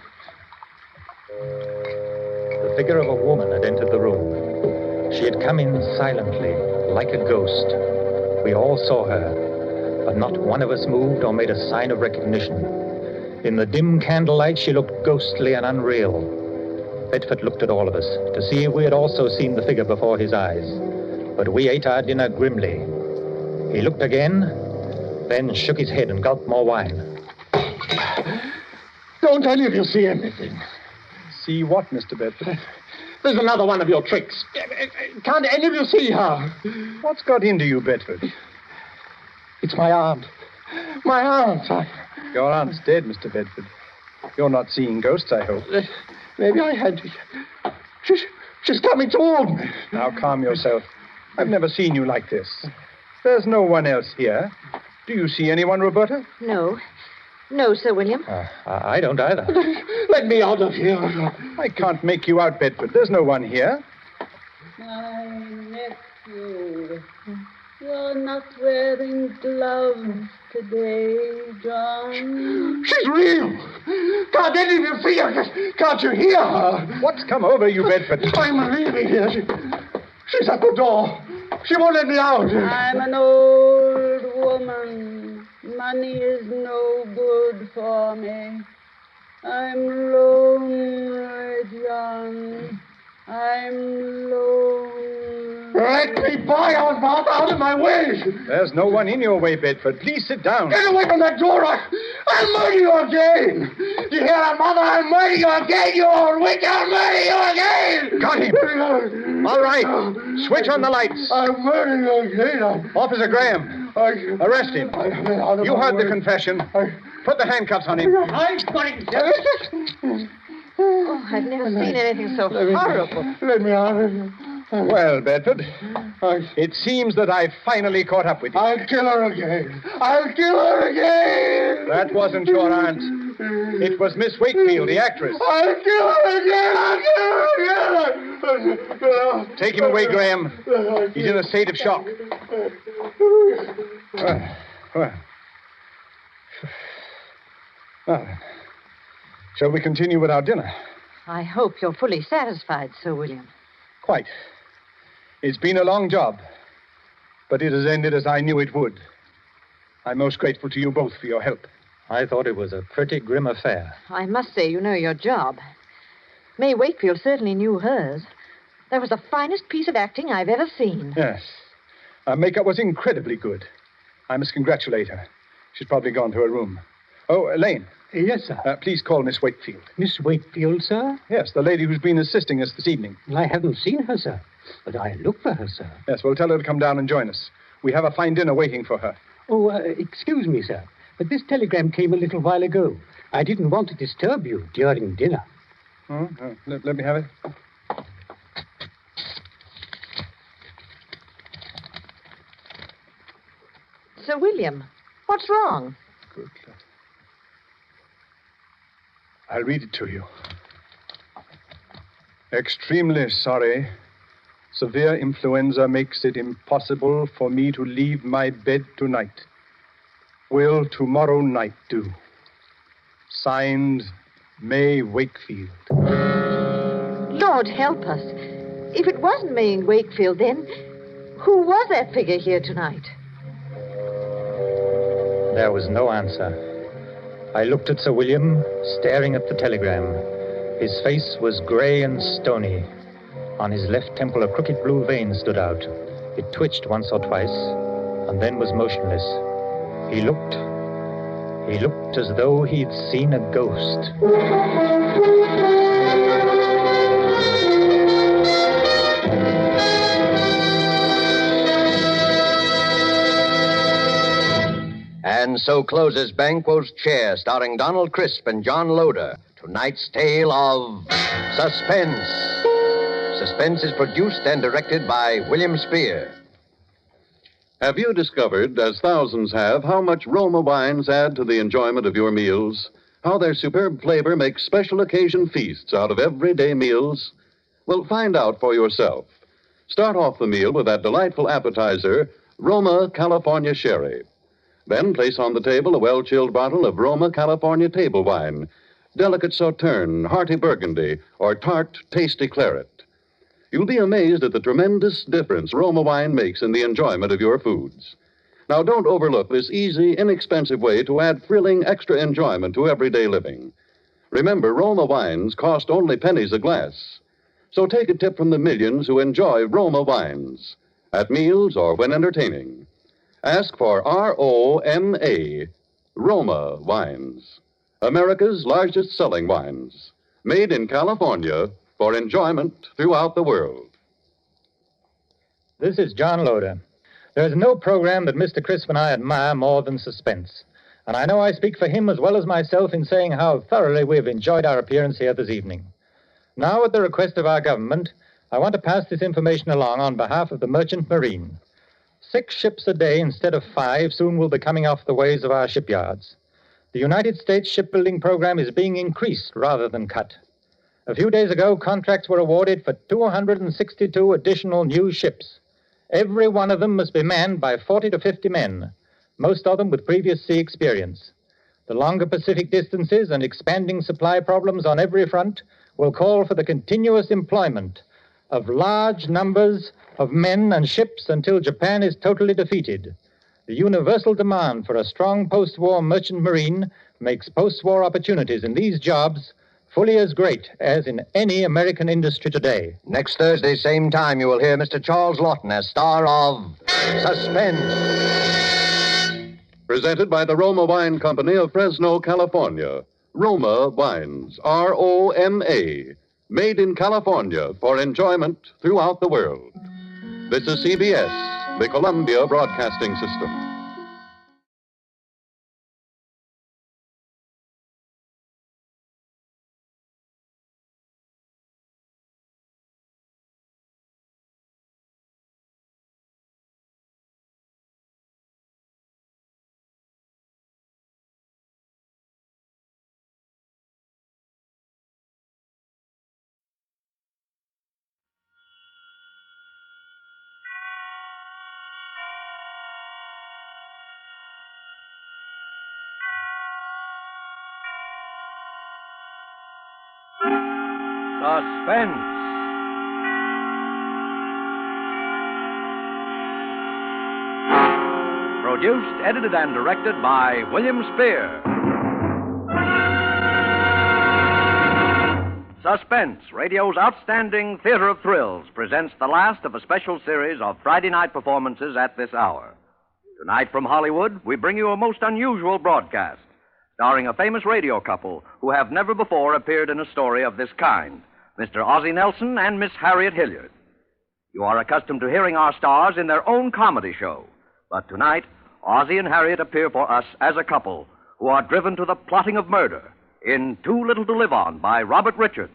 The figure of a woman had entered the room. She had come in silently, like a ghost. We all saw her, but not one of us moved or made a sign of recognition. In the dim candlelight, she looked ghostly and unreal. Bedford looked at all of us to see if we had also seen the figure before his eyes. But we ate our dinner grimly. He looked again, then shook his head and gulped more wine. Don't any of you see anything? See what, Mr. Bedford? There's another one of your tricks. Can't any of you see her? What's got into you, Bedford? It's my aunt. My aunt. Your aunt's dead, Mr. Bedford. You're not seeing ghosts, I hope. Maybe I had to. She's coming toward me. Now, calm yourself. I've never seen you like this. There's no one else here. Do you see anyone, Roberta? No. No, Sir William. I don't either. Let me out of here. I can't make you out, Bedford. There's no one here. My nephew, you're not wearing gloves today, John. She's real. Can't any of you see her? Can't you hear her? What's come over you, Bedford? I'm leaving here. She's at the door. She won't let me out. I'm an old woman. Money is no good for me. I'm lonely, John. I'm lonely. Let me by, Osmond, out of my way. There's no one in your way, Bedford. Please sit down. Get away from that door. I'll murder you again. You hear that, Mother? I'll murder you again, you old witch. I'll murder you again. Got him. All right. Switch on the lights. I'll murder you again. Officer Graham, arrest him. You heard the confession. Put the handcuffs on him. I'm going to... Oh, I've never seen anything so horrible. Let me out of here. Well, Bedford, it seems that I've finally caught up with you. I'll kill her again. I'll kill her again. That wasn't your aunt. It was Miss Wakefield, the actress. I'll kill her again. I'll kill her again. Take him away, Graham. He's in a state of shock. Well, shall we continue with our dinner? I hope you're fully satisfied, Sir William. Quite. It's been a long job, but it has ended as I knew it would. I'm most grateful to you both for your help. I thought it was a pretty grim affair. I must say you know your job. May Wakefield certainly knew hers. That was the finest piece of acting I've ever seen. Yes. Her makeup was incredibly good. I must congratulate her. She's probably gone to her room. Oh, Elaine. Yes, sir. Please call Miss Wakefield. Miss Wakefield, sir? Yes, the lady who's been assisting us this evening. I haven't seen her, sir. But I look for her, sir. Yes, well, tell her to come down and join us. We have a fine dinner waiting for her. Oh, excuse me, sir, but this telegram came a little while ago. I didn't want to disturb you during dinner. Let me have it. Sir William, what's wrong? Good. I'll read it to you. Extremely sorry. Severe influenza makes it impossible for me to leave my bed tonight. Will tomorrow night do? Signed, May Wakefield. Lord help us. If it wasn't May Wakefield, then who was that figure here tonight? There was no answer. I looked at Sir William, staring at the telegram. His face was gray and stony. On his left temple, a crooked blue vein stood out. It twitched once or twice, and then was motionless. He looked as though he'd seen a ghost. And so closes Banquo's Chair, starring Donald Crisp and John Loder. Tonight's tale of Suspense. Suspense is produced and directed by William Spear. Have you discovered, as thousands have, how much Roma wines add to the enjoyment of your meals? How their superb flavor makes special occasion feasts out of everyday meals? Well, find out for yourself. Start off the meal with that delightful appetizer, Roma California Sherry. Then place on the table a well-chilled bottle of Roma California table wine, delicate Sauterne, hearty Burgundy, or tart, tasty claret. You'll be amazed at the tremendous difference Roma wine makes in the enjoyment of your foods. Now, don't overlook this easy, inexpensive way to add thrilling extra enjoyment to everyday living. Remember, Roma wines cost only pennies a glass. So take a tip from the millions who enjoy Roma wines, at meals or when entertaining. Ask for R-O-M-A, Roma wines. America's largest selling wines. Made in California for enjoyment throughout the world. This is John Loder. There's no program that Mr. Crisp and I admire more than Suspense. And I know I speak for him as well as myself in saying how thoroughly we've enjoyed our appearance here this evening. Now, at the request of our government, I want to pass this information along on behalf of the Merchant Marine. 6 ships a day instead of 5 soon will be coming off the ways of our shipyards. The United States shipbuilding program is being increased rather than cut. A few days ago, contracts were awarded for 262 additional new ships. Every one of them must be manned by 40 to 50 men, most of them with previous sea experience. The longer Pacific distances and expanding supply problems on every front will call for the continuous employment of large numbers of men and ships until Japan is totally defeated. The universal demand for a strong post-war merchant marine makes post-war opportunities in these jobs fully as great as in any American industry today. Next Thursday, same time, you will hear Mr. Charles Lawton as star of Suspense. Presented by the Roma Wine Company of Fresno, California. Roma Wines, R-O-M-A. Made in California for enjoyment throughout the world. This is CBS, the Columbia Broadcasting System. Suspense. Produced, edited, and directed by William Spear. Suspense, radio's outstanding theater of thrills, presents the last of a special series of Friday night performances at this hour. Tonight from Hollywood, we bring you a most unusual broadcast, starring a famous radio couple who have never before appeared in a story of this kind, Mr. Ozzie Nelson and Miss Harriet Hilliard. You are accustomed to hearing our stars in their own comedy show, but tonight, Ozzie and Harriet appear for us as a couple who are driven to the plotting of murder in Too Little to Live On by Robert Richards,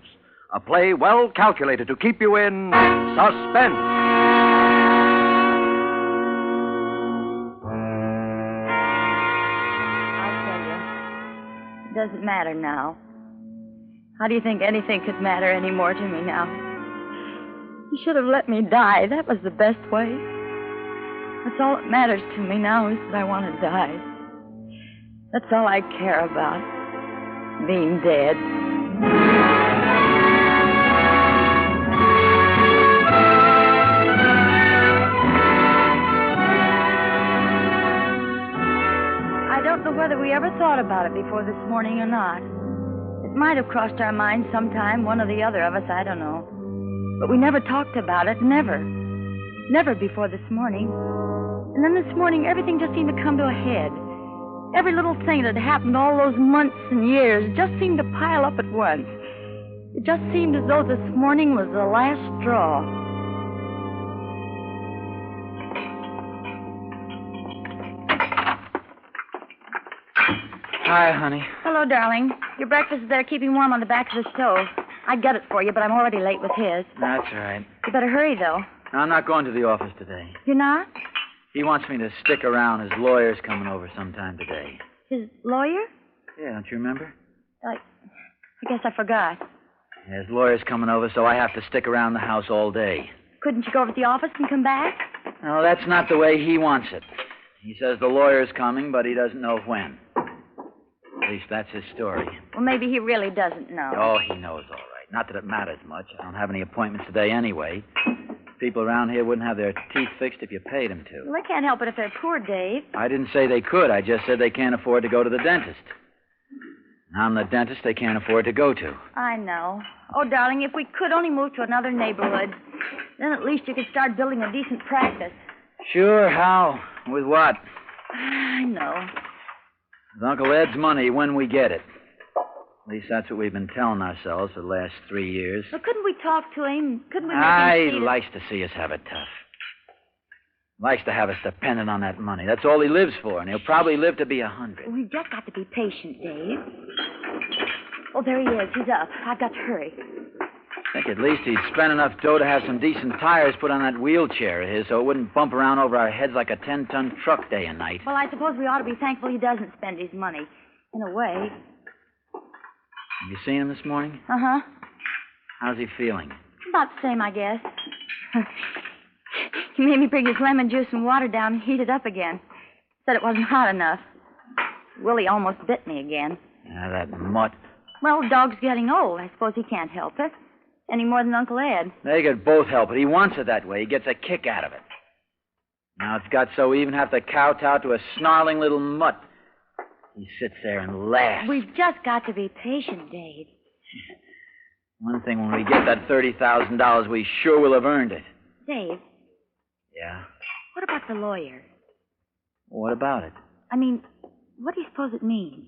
a play well calculated to keep you in suspense. It doesn't matter now. How do you think anything could matter anymore to me now? You should have let me die. That was the best way. That's all that matters to me now is that I want to die. That's all I care about. Being dead. I don't know whether we ever thought about it before this morning or not. It might have crossed our minds sometime, one or the other of us, I don't know. But we never talked about it, never. Never before this morning. And then this morning, everything just seemed to come to a head. Every little thing that had happened all those months and years just seemed to pile up at once. It just seemed as though this morning was the last straw. Hi, honey. Hello, darling. Your breakfast is there keeping warm on the back of the stove. I'd get it for you, but I'm already late with his. That's all right. You better hurry, though. No, I'm not going to the office today. You're not? He wants me to stick around. His lawyer's coming over sometime today. His lawyer? Yeah, don't you remember? I guess I forgot. Yeah, his lawyer's coming over, so I have to stick around the house all day. Couldn't you go over to the office and come back? No, that's not the way he wants it. He says the lawyer's coming, but he doesn't know when. At least that's his story. Well, maybe he really doesn't know. Oh, he knows all right. Not that it matters much. I don't have any appointments today anyway. People around here wouldn't have their teeth fixed if you paid them to. Well, they can't help it if they're poor, Dave. I didn't say they could. I just said they can't afford to go to the dentist. I'm the dentist they can't afford to go to. I know. Oh, darling, if we could only move to another neighborhood, then at least you could start building a decent practice. Sure, how? With what? I know. With Uncle Ed's money when we get it. At least that's what we've been telling ourselves for the last 3 years. Well, couldn't we talk to him? Couldn't we make him see He likes to see us have it tough. Likes to have us dependent on that money. That's all he lives for, and he'll probably live to be 100. We've just got to be patient, Dave. Oh, there he is. He's up. I've got to hurry. I think at least he'd spend enough dough to have some decent tires put on that wheelchair of his so it wouldn't bump around over our heads like a 10-ton truck day and night. Well, I suppose we ought to be thankful he doesn't spend his money. In a way. Have you seen him this morning? Uh-huh. How's he feeling? About the same, I guess. He made me bring his lemon juice and water down and heat it up again. Said it wasn't hot enough. Willie almost bit me again. Ah, that mutt. Well, the dog's getting old. I suppose he can't help it. Any more than Uncle Ed. They could both help it. He wants it that way. He gets a kick out of it. Now it's got so we even have to kowtow to a snarling little mutt. He sits there and laughs. We've just got to be patient, Dave. One thing, when we get that $30,000, we sure will have earned it. Dave. Yeah? What about the lawyer? What about it? I mean, what do you suppose it means?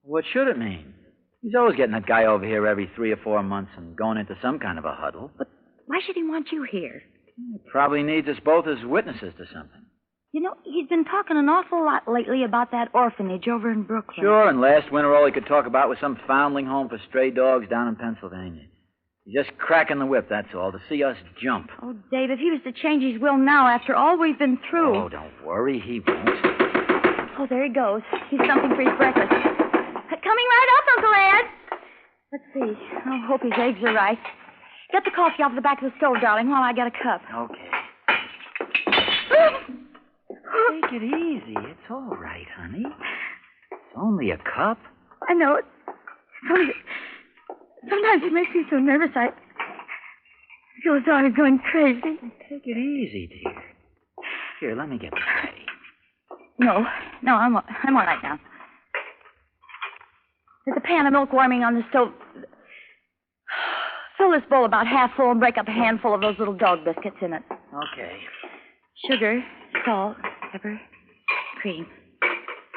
What should it mean? He's always getting that guy over here every 3 or 4 months and going into some kind of a huddle. But why should he want you here? He probably needs us both as witnesses to something. You know, he's been talking an awful lot lately about that orphanage over in Brooklyn. Sure, and last winter all he could talk about was some foundling home for stray dogs down in Pennsylvania. He's just cracking the whip, that's all, to see us jump. Oh, Dave, if he was to change his will now after all we've been through... Oh, don't worry, he won't. Oh, there he goes. He's something for his breakfast. Coming right up, Uncle Ed. Let's see. I hope his eggs are right. Get the coffee off the back of the stove, darling, while I get a cup. Okay. Take it easy. It's all right, honey. It's only a cup. I know it. It's only Sometimes it makes me so nervous I feel as though I was going crazy. Take it easy, dear. Here, let me get the tray. No, I'm all right now. There's a pan of milk warming on the stove. Fill this bowl about half full and break up a handful of those little dog biscuits in it. Okay. Sugar, salt, pepper, cream.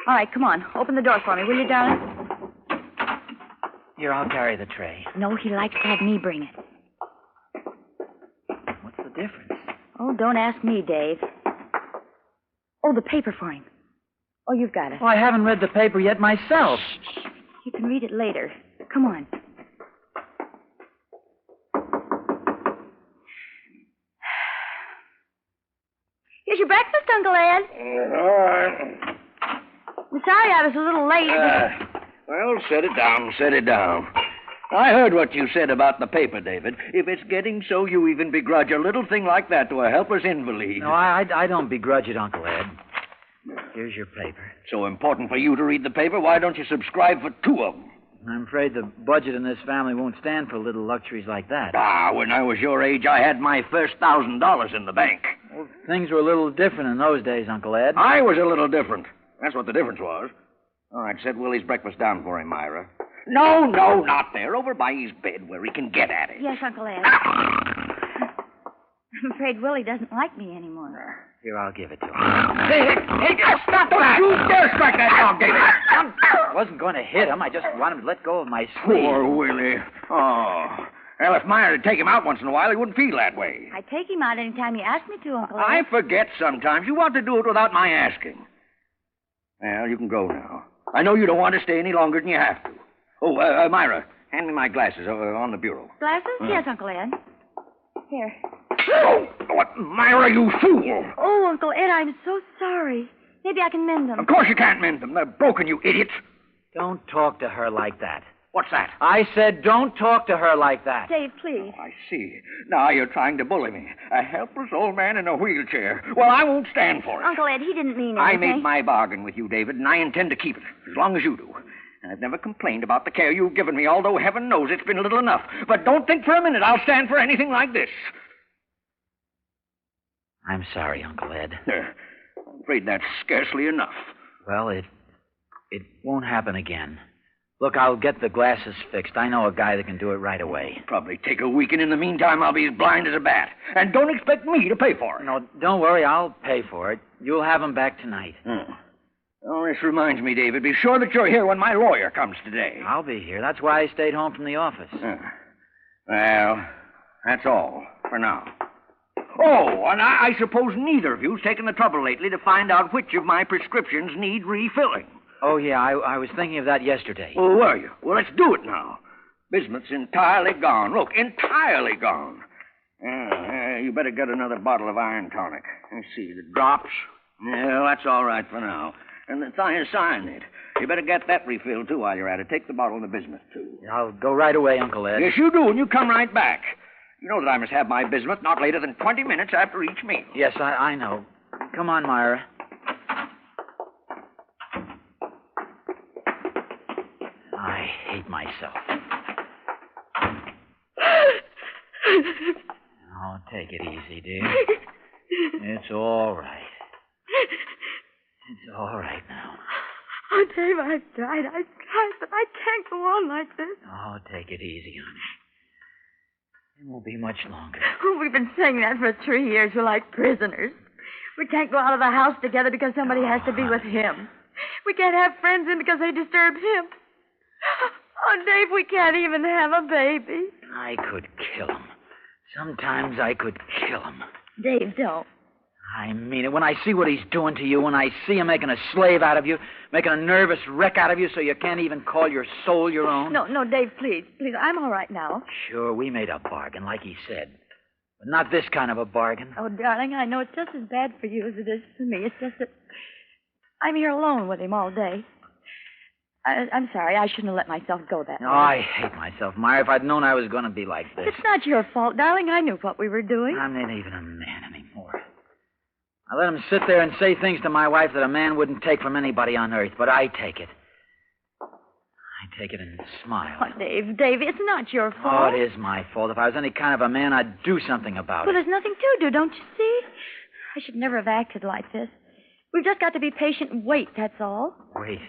All right, come on. Open the door for me, will you, darling? Here, I'll carry the tray. No, he likes to have me bring it. What's the difference? Oh, don't ask me, Dave. Oh, the paper for him. Oh, you've got it. Oh, I haven't read the paper yet myself. You can read it later. Come on. Here's your breakfast, Uncle Ed. All right. I'm sorry I was a little late. Well, set it down. I heard what you said about the paper, David. If it's getting so you even begrudge a little thing like that to a helpless invalid. No, I don't begrudge it, Uncle Ed. Here's your paper. So important for you to read the paper, why don't you subscribe for 2 of them? I'm afraid the budget in this family won't stand for little luxuries like that. When I was your age, I had my first $1,000 in the bank. Well, things were a little different in those days, Uncle Ed. I was a little different. That's what the difference was. All right, set Willie's breakfast down for him, Myra. No, not there. Over by his bed where he can get at it. Yes, Uncle Ed. I'm afraid Willie doesn't like me anymore. Here, I'll give it to him. Hey, stop that! You dare strike that dog, David! I wasn't going to hit him. I just wanted to let go of my sleeve. Poor Willie. Oh. Well, if Myra would take him out once in a while, he wouldn't feel that way. I take him out any time you ask me to, Uncle Ed. I forget sometimes. You want to do it without my asking. Well, you can go now. I know you don't want to stay any longer than you have to. Oh, Myra, hand me my glasses on the bureau. Glasses? Yes, Uncle Ed. Here. Oh, what, Myra, you fool! Oh, Uncle Ed, I'm so sorry. Maybe I can mend them. Of course you can't mend them. They're broken, you idiots. Don't talk to her like that. What's that? I said don't talk to her like that. Dave, please. I see. Now you're trying to bully me. A helpless old man in a wheelchair. Well, I won't stand for it. Uncle Ed, he didn't mean anything. I made my bargain with you, David, and I intend to keep it, as long as you do. And I've never complained about the care you've given me, although heaven knows it's been little enough. But don't think for a minute I'll stand for anything like this. I'm sorry, Uncle Ed. I'm afraid that's scarcely enough. Well, it won't happen again. Look, I'll get the glasses fixed. I know a guy that can do it right away. Probably take a week, and in the meantime, I'll be as blind as a bat. And don't expect me to pay for it. No, don't worry. I'll pay for it. You'll have them back tonight. Oh, this reminds me, David. Be sure that you're here when my lawyer comes today. I'll be here. That's why I stayed home from the office. Well, that's all for now. Oh, and I suppose neither of you's taken the trouble lately to find out which of my prescriptions need refilling. Oh, yeah, I was thinking of that yesterday. Oh, were you? Well, let's do it now. Bismuth's entirely gone. Look, entirely gone. You better get another bottle of iron tonic. Let's see, the drops. Yeah, that's all right for now. And the thiocyanate. You better get that refilled, too, while you're at it. Take the bottle of the bismuth, too. I'll go right away, Uncle Ed. Yes, you do, and you come right back. You know that I must have my bismuth not later than 20 minutes after each meal. Yes, I know. Come on, Myra. I hate myself. Oh, take it easy, dear. It's all right. It's all right now. Oh, Dave, I've tried, but I can't go on like this. Oh, take it easy, honey. It won't be much longer. Oh, we've been saying that for 3 years. We're like prisoners. We can't go out of the house together because somebody has to be with him. We can't have friends in because they disturb him. Oh, Dave, we can't even have a baby. I could kill him. Sometimes I could kill him. Dave, don't. I mean it. When I see what he's doing to you, when I see him making a slave out of you, making a nervous wreck out of you so you can't even call your soul your own. No, Dave, please. Please, I'm all right now. Sure, we made a bargain, like he said. But not this kind of a bargain. Oh, darling, I know it's just as bad for you as it is for me. It's just that I'm here alone with him all day. I'm sorry. I shouldn't have let myself go that way. No, I hate myself, Myra. If I'd known I was going to be like this. It's not your fault, darling. I knew what we were doing. I'm not even a man anymore. I let him sit there and say things to my wife that a man wouldn't take from anybody on earth, but I take it. I take it and smile. Oh, Dave, it's not your Oh, fault. it is my fault. If I was any kind of a man, I'd do something about Well, it. there's nothing to do, don't you see? I should never have acted like this. We've just got to be patient and wait, that's all. Wait.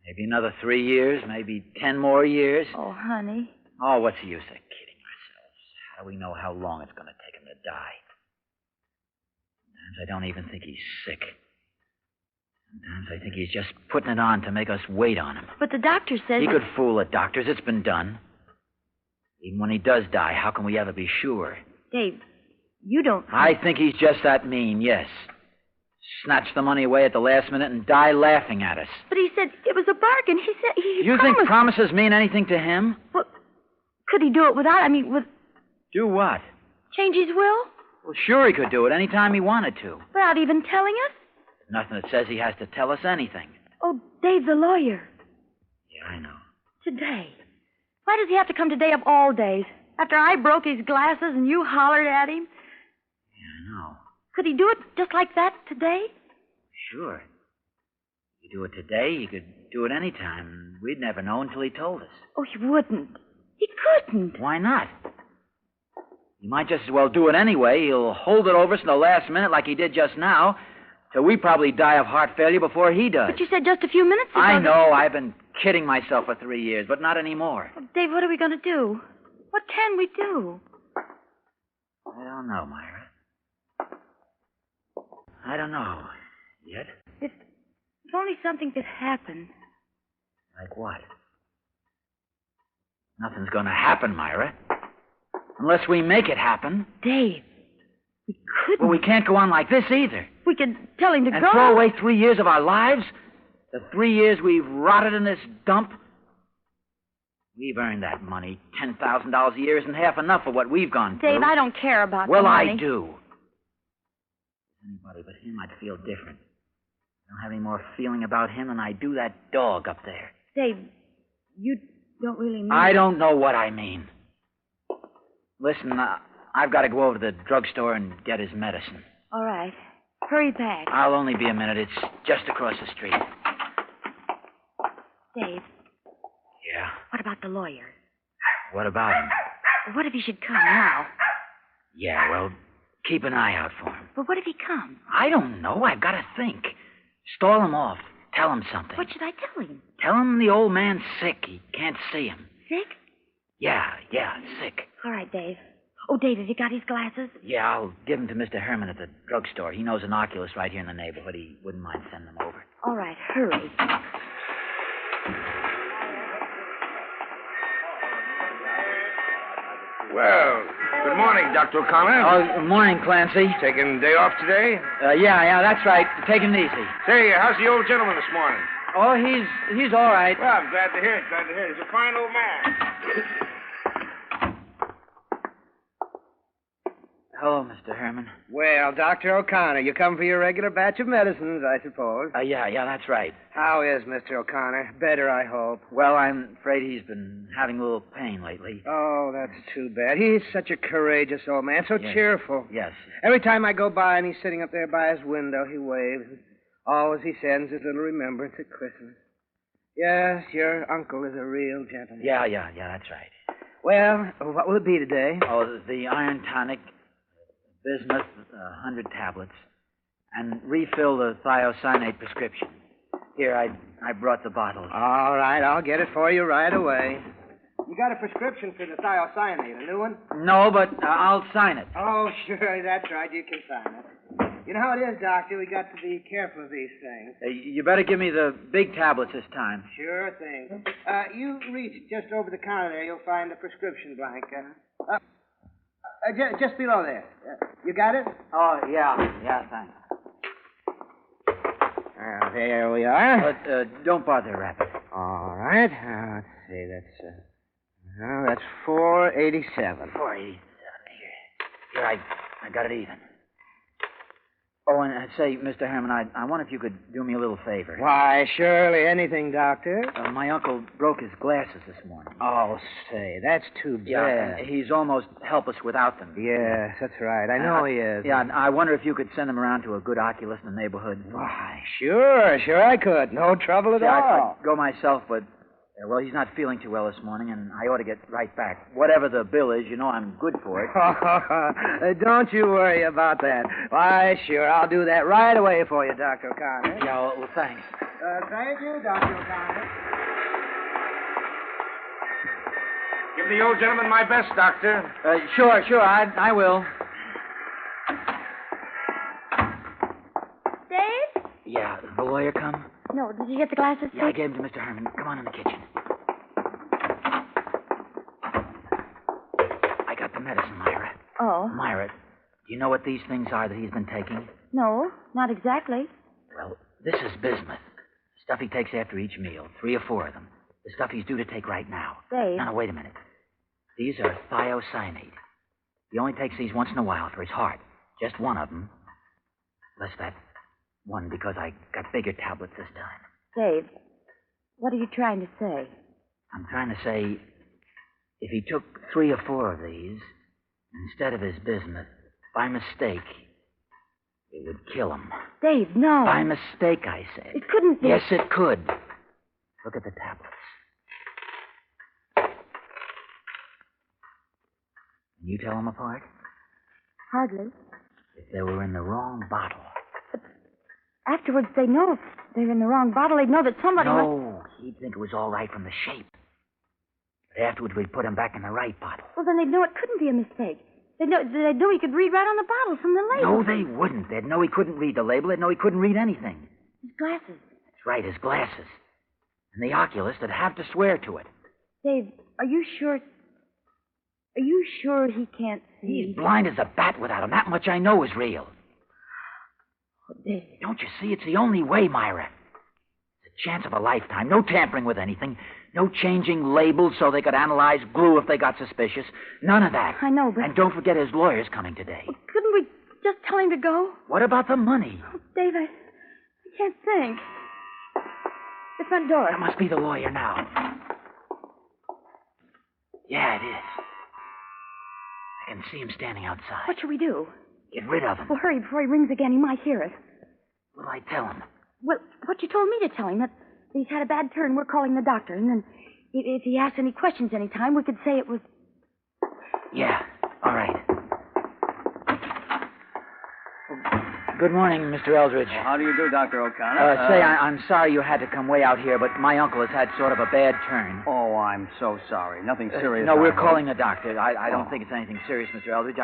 Maybe another 3 years, maybe 10 more years. Oh, honey. Oh, what's the use of kidding ourselves? How do we know how long it's going to take him to die? Sometimes I don't even think he's sick. Sometimes I think he's just putting it on to make us wait on him. But the doctor says... He could fool the doctors. It's been done. Even when he does die, how can we ever be sure? Dave, you don't... I think he's just that mean, yes. Snatch the money away at the last minute and die laughing at us. But he said it was a bargain. He said he You promised... think promises mean anything to him? Well, could he do it without... with... Do what? Change his will? Well, sure he could do it any time he wanted to. Without even telling us? Nothing that says he has to tell us anything. Oh, Dave, the lawyer. Yeah, I know. Today. Why does he have to come today of all days? After I broke his glasses and you hollered at him? Yeah, I know. Could he do it just like that today? Sure. You do it today, you could do it any time. We'd never know until he told us. Oh, he wouldn't. He couldn't. Why not? He might just as well do it anyway. He'll hold it over us in the last minute like he did just now, till we probably die of heart failure before he does. But you said just a few minutes ago... I know. I've been kidding myself for 3 years, but not anymore. Oh, Dave, what are we going to do? What can we do? I don't know, Myra. I don't know yet. If only something could happen. Like what? Nothing's going to happen, Myra. Unless we make it happen. Dave, we couldn't. Well, we can't go on like this either. We could tell him to And go. throw away 3 years of our lives? The 3 years we've rotted in this dump? We've earned that money. $10,000 a year isn't half enough for what we've gone through. Dave, I don't care about Well, the money. I do. Anybody but him, I'd feel different. I don't have any more feeling about him than I do that dog up there. Dave, you don't really mean... I don't know what I mean. Listen, I've got to go over to the drugstore and get his medicine. All right. Hurry back. I'll only be a minute. It's just across the street. Dave, Yeah? what about the lawyer? What about him? What if he should come now? Yeah, well, keep an eye out for him. But what if he comes? I don't know. I've got to think. Stall him off. Tell him something. What should I tell him? Tell him the old man's sick. He can't see him. Sick? Yeah, sick. All right, Dave. Oh, Dave, have you got his glasses? Yeah, I'll give him to Mr. Herman at the drugstore. He knows an oculist right here in the neighborhood. He wouldn't mind sending them over. All right, hurry. Well, good morning, Dr. O'Connor. Oh, good morning, Clancy. Taking day off today? Yeah, that's right. Take it easy. Say, how's the old gentleman this morning? Oh, he's all right. Well, I'm glad to hear it. He's a fine old man. Hello, Mr. Herman. Well, Dr. O'Connor, you come for your regular batch of medicines, I suppose. Yeah, that's right. How is Mr. O'Connor? Better, I hope. Well, I'm afraid he's been having a little pain lately. Oh, that's too bad. He's such a courageous old man, so Yes. cheerful. Yes. Every time I go by and he's sitting up there by his window, he waves. Always he sends his little remembrance at Christmas. Yes, your uncle is a real gentleman. Yeah, that's right. Well, what will it be today? Oh, the iron tonic, bismuth, 100 tablets, and refill the thiocyanate prescription. Here, I brought the bottles. All right, I'll get it for you right away. You got a prescription for the thiocyanate, a new one? No, but I'll sign it. Oh, sure, that's right. You can sign it. You know how it is, Doctor. We got to be careful of these things. You better give me the big tablets this time. Sure thing. You reach just over the counter there. You'll find the prescription blank. Just below there. You got it? Oh, yeah, thanks. There we are. But don't bother wrapping. All right. Let's see. That's $4.87. $4.87. Here, I got it even. Oh, and say, Mr. Herman, I wonder if you could do me a little favor. Why, surely anything, Doctor. My uncle broke his glasses this morning. Oh, say, that's too bad. Yeah, he's almost helpless without them. Yes, that's right. I know he is. Yeah, and I wonder if you could send him around to a good oculist in the neighborhood. Why, sure I could. No trouble at all. I'd go myself, but Well, he's not feeling too well this morning, and I ought to get right back. Whatever the bill is, you know I'm good for it. Don't you worry about that. Why, sure, I'll do that right away for you, Dr. O'Connor. Yeah, well, thanks. Thank you, Dr. O'Connor. Give the old gentleman my best, Doctor. Sure, I will. Dave? Yeah, the lawyer come? No, did you get the glasses? Yeah, I gave them to Mr. Herman. Come on in the kitchen. I got the medicine, Myra. Oh. Myra, do you know what these things are that he's been taking? No, not exactly. Well, this is bismuth. Stuff he takes after each meal. 3 or 4 of them. The stuff he's due to take right now. Dave. No, wait a minute. These are thiocyanate. He only takes these once in a while for his heart. Just one of them. Less that one because I got bigger tablets this time. Dave, what are you trying to say? I'm trying to say, if he took 3 or 4 of these, instead of his bismuth, by mistake, it would kill him. Dave, no. By mistake, I said. It couldn't be. Yes, it could. Look at the tablets. Can you tell them apart? Hardly. If they were in the wrong bottle. Afterwards, they know if they're in the wrong bottle. They'd know that somebody... No, he'd think it was all right from the shape. But afterwards, we'd put him back in the right bottle. Well, then they'd know it couldn't be a mistake. They'd know he could read right on the bottle from the label. No, they wouldn't. They'd know he couldn't read the label. They'd know he couldn't read anything. His glasses. That's right, his glasses. And the oculist would have to swear to it. Dave, are you sure... Are you sure he can't see? He's blind as a bat without him. That much I know is real. Oh, Dave. Don't you see? It's the only way, Myra. It's a chance of a lifetime. No tampering with anything. No changing labels so they could analyze glue if they got suspicious. None of that. I know, but... And don't forget his lawyer's coming today. Well, couldn't we just tell him to go? What about the money? Oh, Dave, I can't think. The front door. That must be the lawyer now. Yeah, it is. I can see him standing outside. What shall we do? Get rid of him. Well, hurry before he rings again. He might hear us. What'll I tell him? Well, what you told me to tell him, that he's had a bad turn. We're calling the doctor. And then if he asks any questions any time, we could say it was... Yeah, all right. Good morning, Mr. Eldridge. How do you do, Dr. O'Connor? I'm sorry you had to come way out here, but my uncle has had sort of a bad turn. Oh, I'm so sorry. Nothing serious. No, we're I hope. calling the doctor. I don't think it's anything serious, Mr. Eldridge.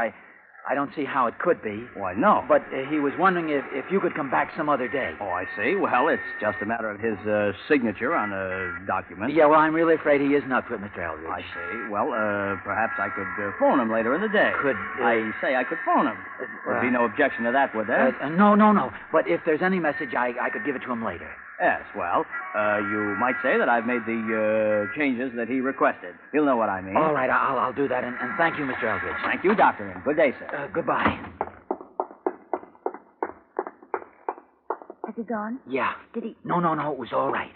I don't see how it could be. Why, no. But he was wondering if you could come back some other day. Oh, I see. Well, it's just a matter of his signature on a document. Yeah, well, I'm really afraid he isn't up to it, Mr. Eldridge. I see. Well, perhaps I could phone him later in the day. I could phone him. There'd be no objection to that, would there? No. But if there's any message, I could give it to him later. Yes, well, you might say that I've made the changes that he requested. He'll know what I mean. All right, I'll do that, and thank you, Mr. Eldridge. Thank you, Doctor, and good day, sir. Goodbye. Has he gone? Yeah. Did he... No, it was all right.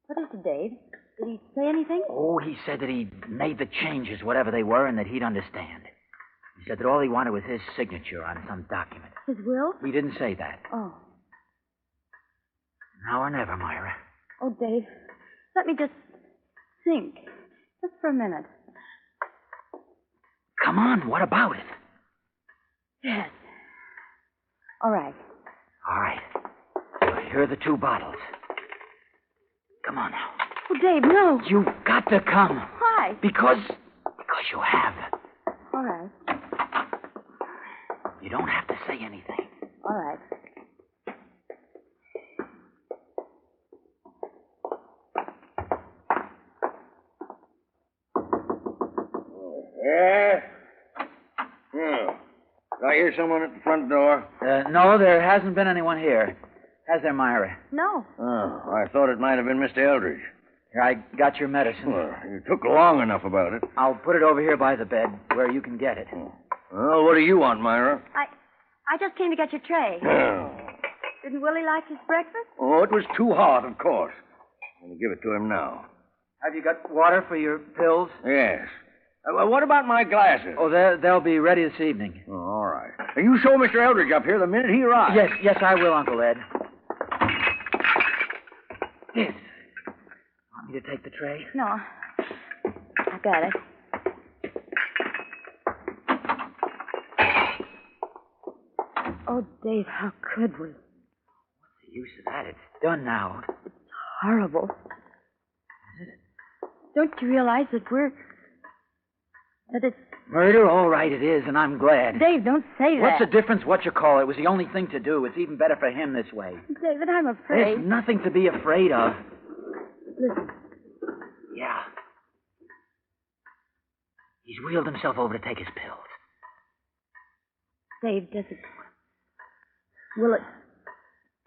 What is it, Dave? Did he say anything? Oh, he said that he made the changes, whatever they were, and that he'd understand. He said that all he wanted was his signature on some document. His will? He didn't say that. Oh. Now or never, Myra. Oh, Dave, let me just think. Just for a minute. Come on, what about it? Yes. All right. All right. Here are the 2 bottles. Come on now. Oh, Dave, no. You've got to come. Why? Because you have. All right. You don't have to say anything. All right. Yeah? Oh. Did I hear someone at the front door? No, there hasn't been anyone here. Has there, Myra? No. Oh, I thought it might have been Mr. Eldridge. Here, I got your medicine. Well, you took long enough about it. I'll put it over here by the bed where you can get it. Well, what do you want, Myra? I just came to get your tray. Oh, Didn't Willie like his breakfast? it was too hot, of course. I'm going to give it to him now. Have you got water for your pills? Yes. What about my glasses? Oh, they'll be ready this evening. Oh, all right. You show Mr. Eldridge up here the minute he arrives. Yes, I will, Uncle Ed. Yes. to take the tray? No. I got it. Oh, Dave, how could we? What's the use of that? It's done now. Horrible. Don't you realize that it's... Murder? All right, it is, and I'm glad. Dave, don't say that. What's the difference what you call it? It was the only thing to do. It's even better for him this way. David, I'm afraid. There's nothing to be afraid of. Listen. Yeah. He's wheeled himself over to take his pills. Dave, does it... Will it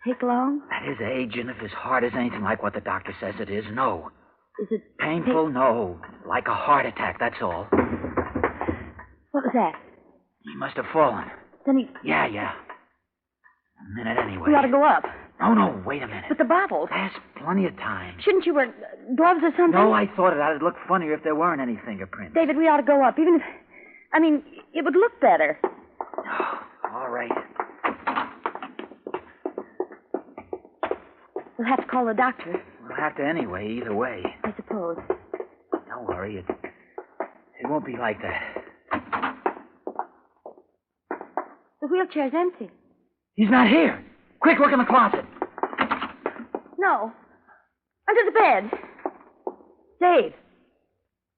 take long? At his age, and if his heart is anything like what the doctor says it is, no. Is it... Painful? No. Like a heart attack, that's all. What was that? He must have fallen. Then he... Yeah. A minute anyway. We ought to go up. No, wait a minute. But the bottles... There's plenty of time. Shouldn't you wear gloves or something? No, I thought it'd look funnier if there weren't any fingerprints. David, we ought to go up, even if... I mean, it would look better. All right. We'll have to call the doctor. We'll have to anyway, either way. I suppose. Don't worry, it won't be like that. The wheelchair's empty. He's not here. Quick, look in the closet. No. Under the bed. Dave.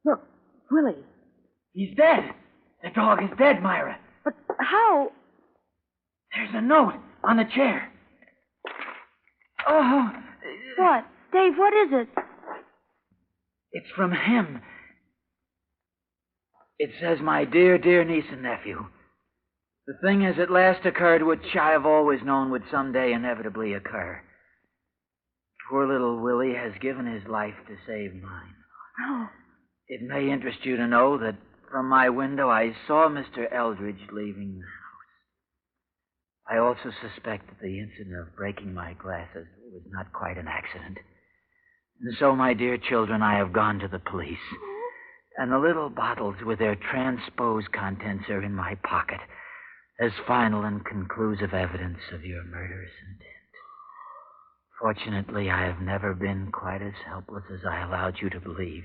Look, Willie. He's dead. The dog is dead, Myra. But how? There's a note on the chair. Oh. What? Dave, what is it? It's from him. It says, "My dear, dear niece and nephew. The thing has at last occurred which I have always known would someday inevitably occur. Poor little Willie has given his life to save mine. Oh. It may interest you to know that from my window I saw Mr. Eldridge leaving the house. I also suspect that the incident of breaking my glasses was not quite an accident. And so, my dear children, I have gone to the police. And the little bottles with their transposed contents are in my pocket as final and conclusive evidence of your murderous intent. Fortunately, I have never been quite as helpless as I allowed you to believe,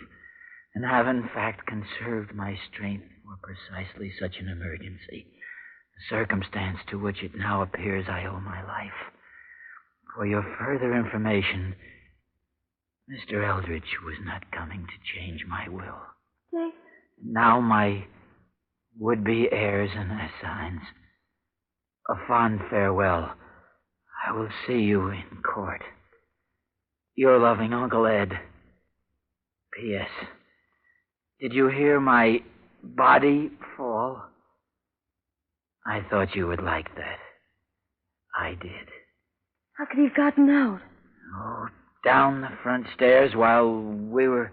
and have in fact conserved my strength for precisely such an emergency, a circumstance to which it now appears I owe my life. For your further information, Mr. Eldridge was not coming to change my will. Dave? Now my would-be heirs and assigns, a fond farewell. I will see you in court. Your loving Uncle Ed. P.S. Did you hear my body fall? I thought you would like that. I did. How could he have gotten out? Oh, down the front stairs while we were...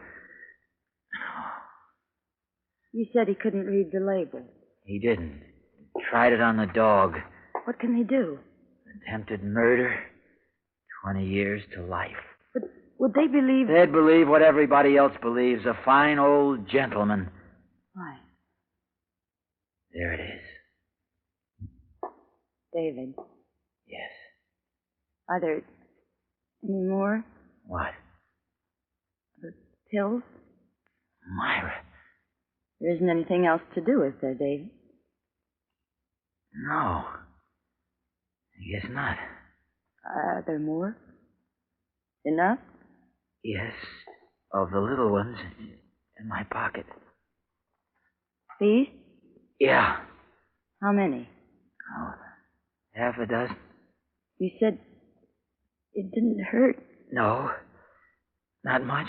You said he couldn't read the label. He didn't. Tried it on the dog. What can he do? Attempted murder. 20 years to life. But would they believe... They'd believe what everybody else believes. A fine old gentleman. Why? There it is. David. Yes. Are there any more? What? The pills? Myra. There isn't anything else to do, is there, David? No. I guess not. Are there more? Enough? Yes. Of the little ones in my pocket. These? Yeah. How many? Oh, half a dozen. You said it didn't hurt. No. Not much.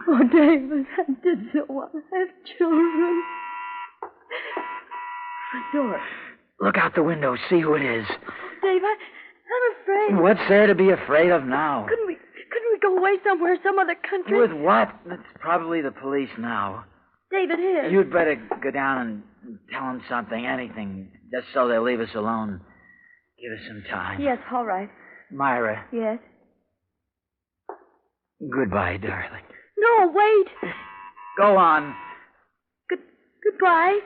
Oh, David, I did so want to have children. Front door. Look out the window. See who it is. Dave, I'm afraid. What's there to be afraid of now? Couldn't we go away somewhere, some other country? With what? It's probably the police now. David, here. You'd better go down and tell them something, anything, just so they'll leave us alone. Give us some time. Yes, all right. Myra. Yes? Goodbye, darling. No, wait. Go on. Goodbye.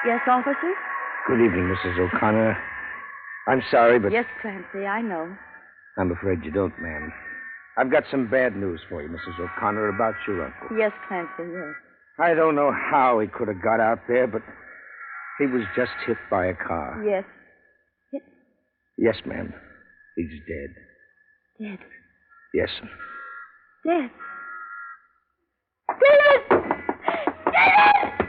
Yes, officer? Good evening, Mrs. O'Connor. I'm sorry, but Yes, Clancy, I know. I'm afraid you don't, ma'am. I've got some bad news for you, Mrs. O'Connor, about your uncle. Yes, Clancy, yes. I don't know how he could have got out there, but he was just hit by a car. Yes. Yes, ma'am. He's dead. Dead. Yes, sir. Dead. David! David!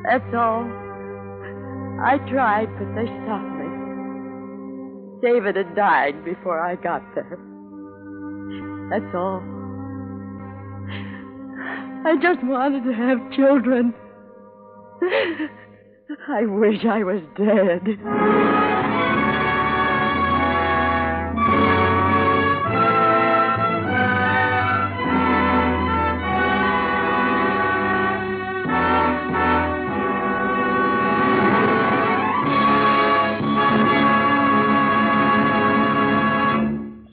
That's all. I tried, but they stopped me. David had died before I got there. That's all. I just wanted to have children. I wish I was dead.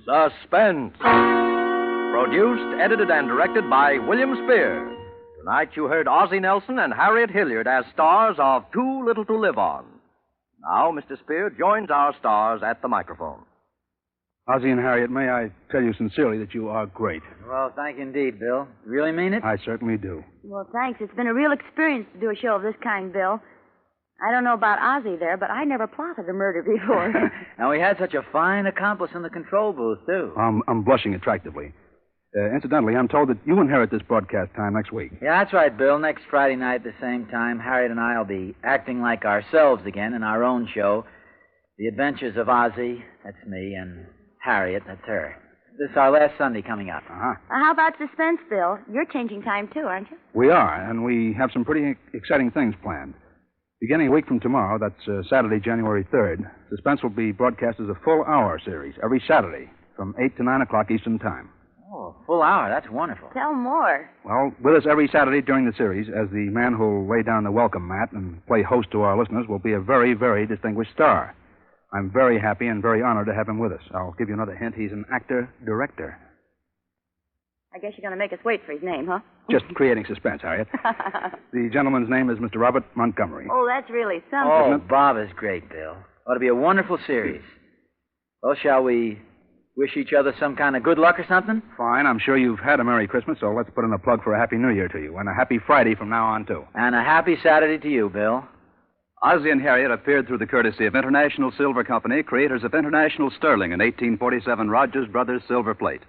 Suspense. Produced, edited, and directed by William Spear. Tonight you heard Ozzie Nelson and Harriet Hilliard as stars of Too Little to Live On. Now, Mr. Spear joins our stars at the microphone. Ozzie and Harriet, may I tell you sincerely that you are great. Well, thank you indeed, Bill. You really mean it? I certainly do. Well, thanks. It's been a real experience to do a show of this kind, Bill. I don't know about Ozzie there, but I never plotted a murder before. And we had such a fine accomplice in the control booth, too. I'm blushing attractively. Incidentally, I'm told that you inherit this broadcast time next week. Yeah, that's right, Bill. Next Friday night at the same time, Harriet and I will be acting like ourselves again in our own show. The Adventures of Ozzie, that's me, and Harriet, that's her. This is our last Sunday coming up. Uh-huh. How about Suspense, Bill? You're changing time, too, aren't you? We are, and we have some pretty exciting things planned. Beginning a week from tomorrow, that's Saturday, January 3rd, Suspense will be broadcast as a full-hour series every Saturday from 8 to 9 o'clock Eastern Time. Oh, a full hour. That's wonderful. Tell more. Well, with us every Saturday during the series, as the man who'll lay down the welcome mat and play host to our listeners, will be a very, very distinguished star. I'm very happy and very honored to have him with us. I'll give you another hint. He's an actor-director. I guess you're going to make us wait for his name, huh? Just creating suspense, Harriet. The gentleman's name is Mr. Robert Montgomery. Oh, that's really something. Oh, Bob is great, Bill. Ought to be a wonderful series. Well, shall we wish each other some kind of good luck or something? Fine. I'm sure you've had a Merry Christmas, so let's put in a plug for a Happy New Year to you, and a Happy Friday from now on, too. And a happy Saturday to you, Bill. Ozzie and Harriet appeared through the courtesy of International Silver Company, creators of International Sterling and 1847 Rogers Brothers Silver Plate.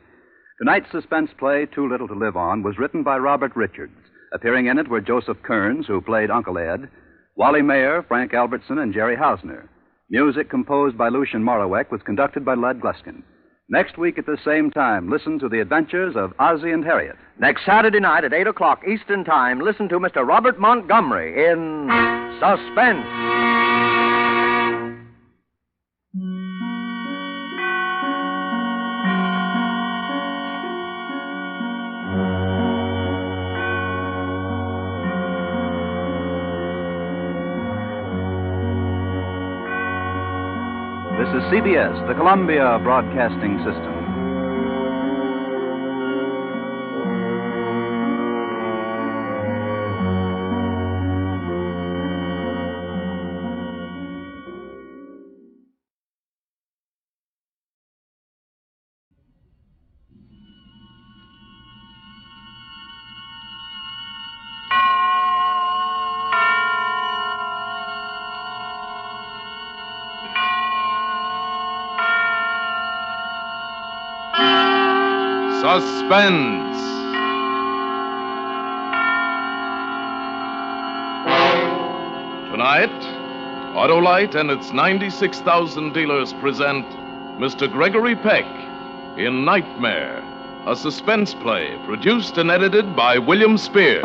Tonight's suspense play, Too Little to Live On, was written by Robert Richards. Appearing in it were Joseph Kearns, who played Uncle Ed, Wally Mayer, Frank Albertson, and Jerry Hausner. Music composed by Lucien Morawek was conducted by Lud Gluskin. Next week at the same time, listen to the adventures of Ozzie and Harriet. Next Saturday night at 8 o'clock Eastern Time, listen to Mr. Robert Montgomery in Suspense. This is CBS, the Columbia Broadcasting System. Suspense. Tonight, Autolite and its 96,000 dealers present Mr. Gregory Peck in Nightmare, a suspense play produced and edited by William Spear.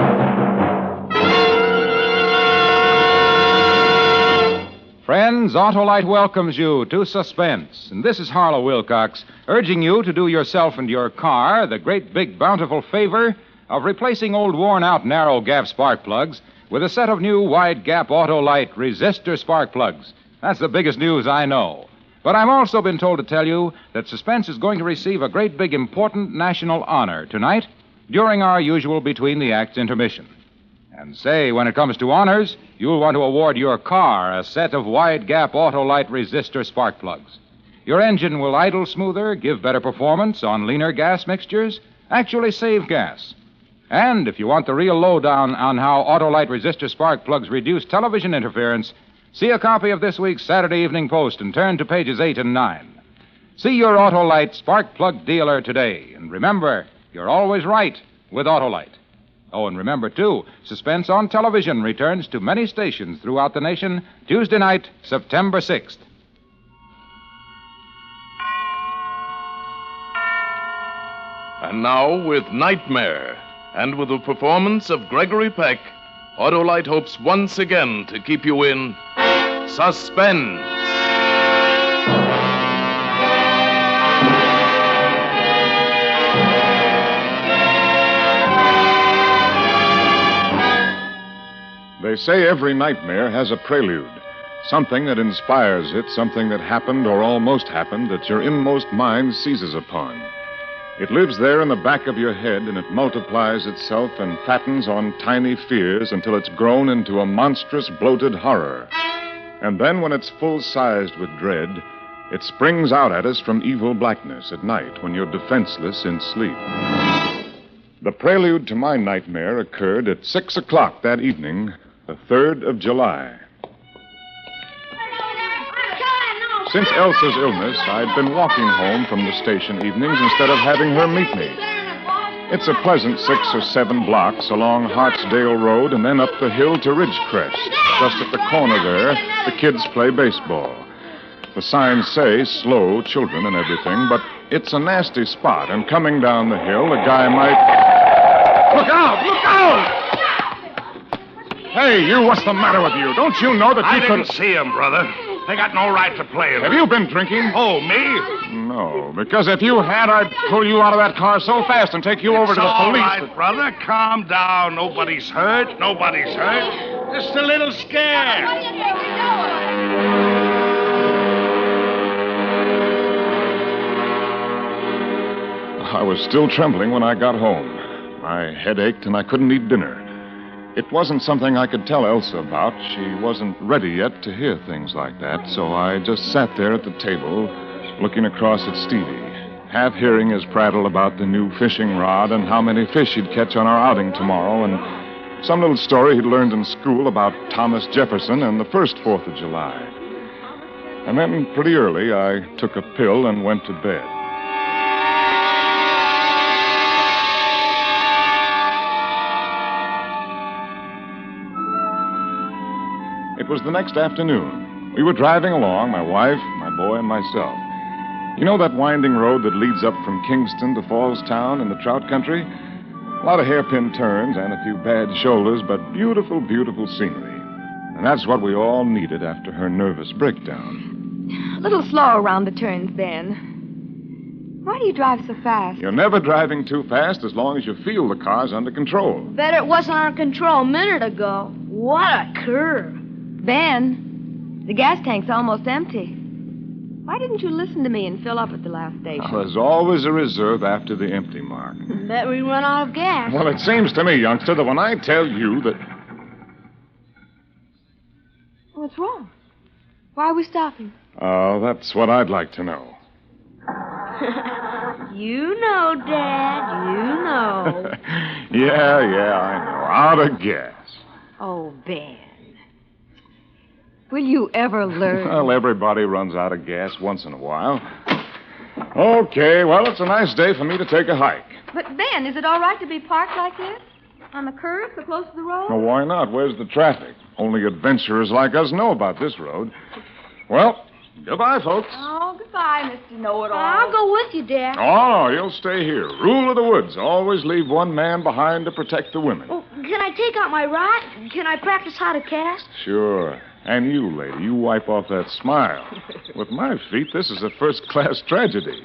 Friends, Autolite welcomes you to Suspense. And this is Harlow Wilcox, urging you to do yourself and your car the great big bountiful favor of replacing old worn-out narrow gap spark plugs with a set of new wide gap Autolite resistor spark plugs. That's the biggest news I know. But I've also been told to tell you that Suspense is going to receive a great big important national honor tonight during our usual Between the Acts intermission. And say, when it comes to honors, you'll want to award your car a set of wide gap Autolite resistor spark plugs. Your engine will idle smoother, give better performance on leaner gas mixtures, actually save gas. And if you want the real lowdown on how Autolite resistor spark plugs reduce television interference, see a copy of this week's Saturday Evening Post and turn to pages 8 and 9. See your Autolite spark plug dealer today. And remember, you're always right with Autolite. Oh, and remember, too, Suspense on Television returns to many stations throughout the nation Tuesday night, September 6th. And now, with Nightmare, and with the performance of Gregory Peck, Autolite hopes once again to keep you in suspense. They say every nightmare has a prelude, something that inspires it, something that happened or almost happened that your inmost mind seizes upon. It lives there in the back of your head, and it multiplies itself and fattens on tiny fears until it's grown into a monstrous, bloated horror. And then, when it's full-sized with dread, it springs out at us from evil blackness at night when you're defenseless in sleep. The prelude to my nightmare occurred at 6 o'clock that evening, the 3rd of July. Since Elsa's illness, I'd been walking home from the station evenings instead of having her meet me. It's a pleasant 6 or 7 blocks along Hartsdale Road and then up the hill to Ridgecrest. Just at the corner there, the kids play baseball. The signs say slow children and everything, but it's a nasty spot, and coming down the hill, a guy might... Look out! Look out! Hey, you, what's the matter with you? Don't you know that you I could... didn't see him, brother. They got no right to play in Have it. you been drinking? Oh, me? No, because if you had, I'd pull you out of that car so fast and take you over to the all police. right, brother. Calm down. Nobody's hurt. Nobody's hurt. Just a little scared. I was still trembling when I got home. My head ached and I couldn't eat dinner. It wasn't something I could tell Elsa about. She wasn't ready yet to hear things like that, so I just sat there at the table, looking across at Stevie, half hearing his prattle about the new fishing rod and how many fish he'd catch on our outing tomorrow, and some little story he'd learned in school about Thomas Jefferson and the first 4th of July. And then, pretty early, I took a pill and went to bed. It was the next afternoon. We were driving along, my wife, my boy, and myself. You know that winding road that leads up from Kingston to Fallstown in the trout country? A lot of hairpin turns and a few bad shoulders, but beautiful, beautiful scenery. And that's what we all needed after her nervous breakdown. A little slow around the turns, Ben. Why do you drive so fast? You're never driving too fast as long as you feel the car's under control. Bet it wasn't under control a minute ago. What a curve. Ben, the gas tank's almost empty. Why didn't you listen to me and fill up at the last station? There's always a reserve after the empty mark. Bet we run out of gas. Well, it seems to me, youngster, that when I tell you that... What's wrong? Why are we stopping? Oh, that's what I'd like to know. You know, Dad. You know. Yeah, I know. Out of gas. Oh, Ben. Will you ever learn? Well, everybody runs out of gas once in a while. Okay, well, it's a nice day for me to take a hike. But, Ben, is it all right to be parked like this? On the curb, so close to the road? Well, why not? Where's the traffic? Only adventurers like us know about this road. Well, goodbye, folks. Oh, goodbye, Mr. Know-It-All. I'll go with you, Dad. Oh, no, you'll stay here. Rule of the woods. Always leave one man behind to protect the women. Oh, can I take out my rod? Can I practice how to cast? Sure. And you, lady, you wipe off that smile. With my feet, this is a first-class tragedy.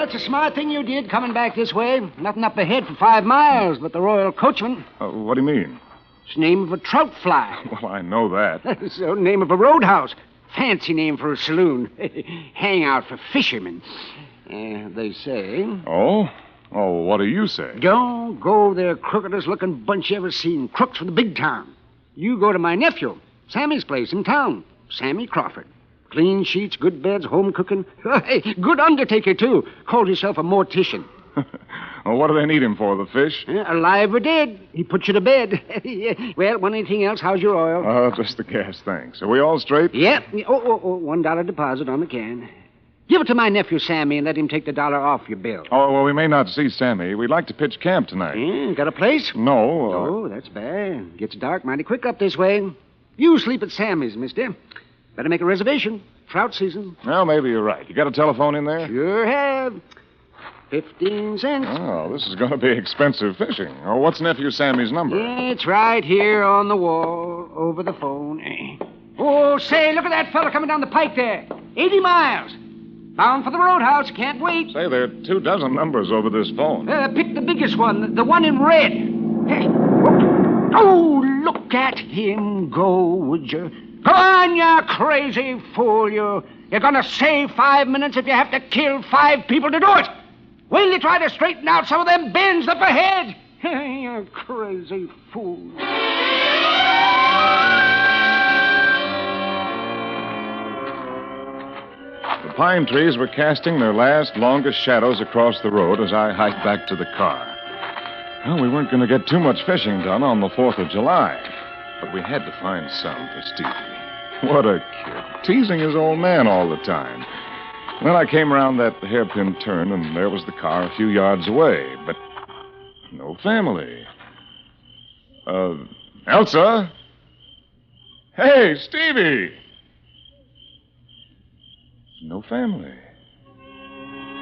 it's a smart thing you did coming back this way. Nothing up ahead for 5 miles but the Royal Coachman. What do you mean? It's the name of a trout fly. Well, I know that. It's the name of a roadhouse. Fancy name for a saloon. Hangout for fishermen. They say. Oh? Oh, what do you say? Don't go there, crookedest looking bunch you ever seen. Crooks from the big town. You go to my nephew, Sammy's place in town. Sammy Crawford. Clean sheets, good beds, home cooking. Hey, good undertaker, too. Called himself a mortician. Well, what do they need him for, the fish? Alive or dead. He put you to bed. Well, want anything else? How's your oil? Just the gas, thanks. Are we all straight? Yep. $1 deposit on the can. Give it to my nephew, Sammy, and let him take the $1 off your bill. Oh, well, we may not see Sammy. We'd like to pitch camp tonight. Got a place? No. Oh, that's bad. Gets dark mighty quick up this way. You sleep at Sammy's, mister. Better make a reservation. Trout season. Well, maybe you're right. You got a telephone in there? Sure have. 15 cents. Oh, this is going to be expensive fishing. Oh, what's Nephew Sammy's number? It's right here on the wall, over the phone. Oh, say, look at that fella coming down the pike there. 80 miles. Bound for the roadhouse. Can't wait. Say, there are 24 numbers over this phone. Pick the biggest one, the one in red. Hey. Oh, look at him go, would you? Go on, you crazy fool, you. You're going to save 5 minutes if you have to kill 5 people to do it. Will you try to straighten out some of them bends up ahead? You crazy fool. The pine trees were casting their last, longest shadows across the road as I hiked back to the car. Well, we weren't going to get too much fishing done on the 4th of July, but we had to find some for Stevie. What a kid. Teasing his old man all the time. Then I came around that hairpin turn, and there was the car a few yards away, but no family. Elsa? Hey, Stevie! No family.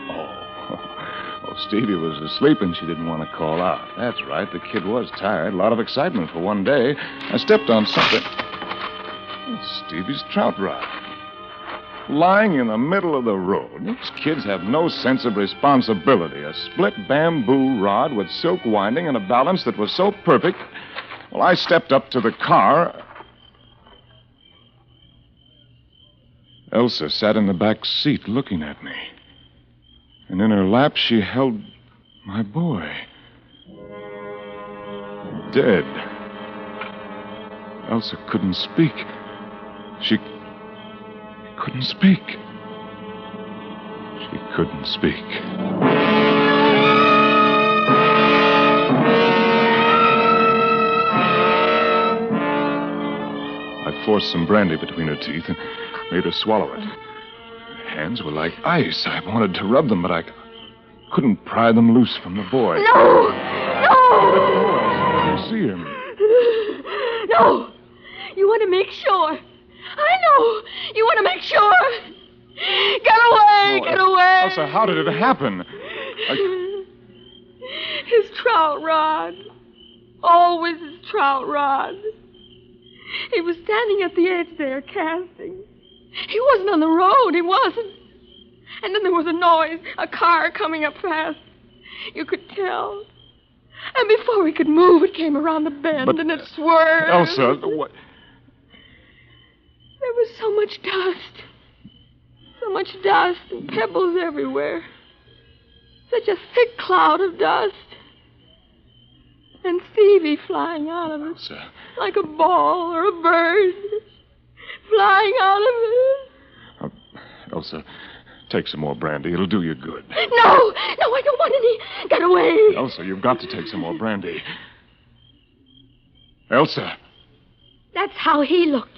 Oh, Stevie was asleep and she didn't want to call out. That's right, the kid was tired. A lot of excitement for one day. I stepped on something. It's Stevie's trout rod. Lying in the middle of the road. These kids have no sense of responsibility. A split bamboo rod with silk winding and a balance that was so perfect. Well, I stepped up to the car. Elsa sat in the back seat looking at me. And in her lap, she held my boy. Dead. Elsa couldn't speak. She couldn't speak. She couldn't speak. I forced some brandy between her teeth and made her swallow it. Her hands were like ice. I wanted to rub them, but I couldn't pry them loose from the boy. No! No! I see him. No! You want to make sure. I know. You want to make sure. Get away! Get away! Elsa, how did it happen? His trout rod. Always his trout rod. He was standing at the edge there, casting. He wasn't on the road. He wasn't. And then there was a noise, a car coming up fast. You could tell. And before he could move, it came around the bend and it swerved. Elsa, what? There was so much dust. So much dust and pebbles everywhere. Such a thick cloud of dust. And Stevie flying out of it. Elsa. Like a ball or a bird. Flying out of it. Elsa, take some more brandy. It'll do you good. No, I don't want any. Get away. Elsa, you've got to take some more brandy. Elsa. That's how he looked.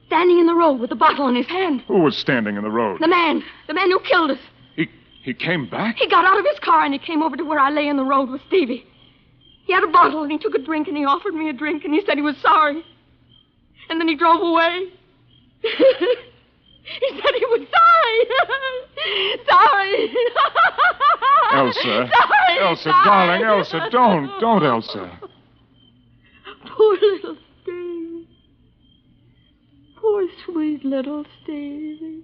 Standing in the road with the bottle in his hand. Who was standing in the road? The man who killed us. He came back? He got out of his car and he came over to where I lay in the road with Stevie. He had a bottle and he took a drink and he offered me a drink and he said he was sorry. And then he drove away. He said he was sorry. Sorry. Elsa. Sorry. Elsa, sorry. darling, Elsa, don't, Elsa. Poor little Stevie. Poor sweet little Stevie.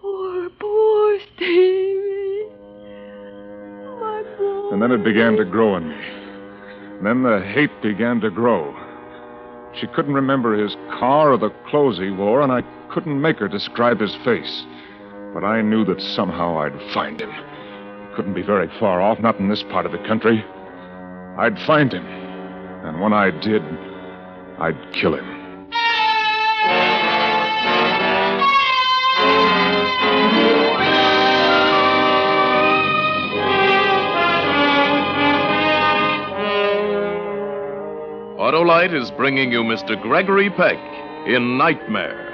Poor Stevie. My boy. And then it began to grow in me. And then the hate began to grow. She couldn't remember his car or the clothes he wore, and I couldn't make her describe his face. But I knew that somehow I'd find him. Couldn't be very far off, not in this part of the country. I'd find him. And when I did, I'd kill him. Autolite is bringing you Mr. Gregory Peck in Nightmare.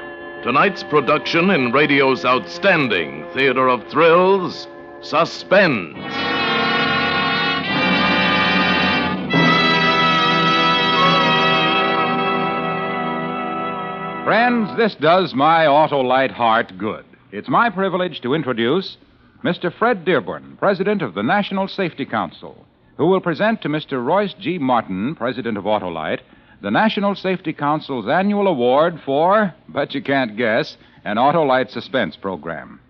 Tonight's production in radio's outstanding theater of thrills, Suspense. Friends, this does my Autolite heart good. It's my privilege to introduce Mr. Fred Dearborn, President of the National Safety Council, who will present to Mr. Royce G. Martin, President of Autolite, the National Safety Council's annual award for, but you can't guess, an Autolite suspense program.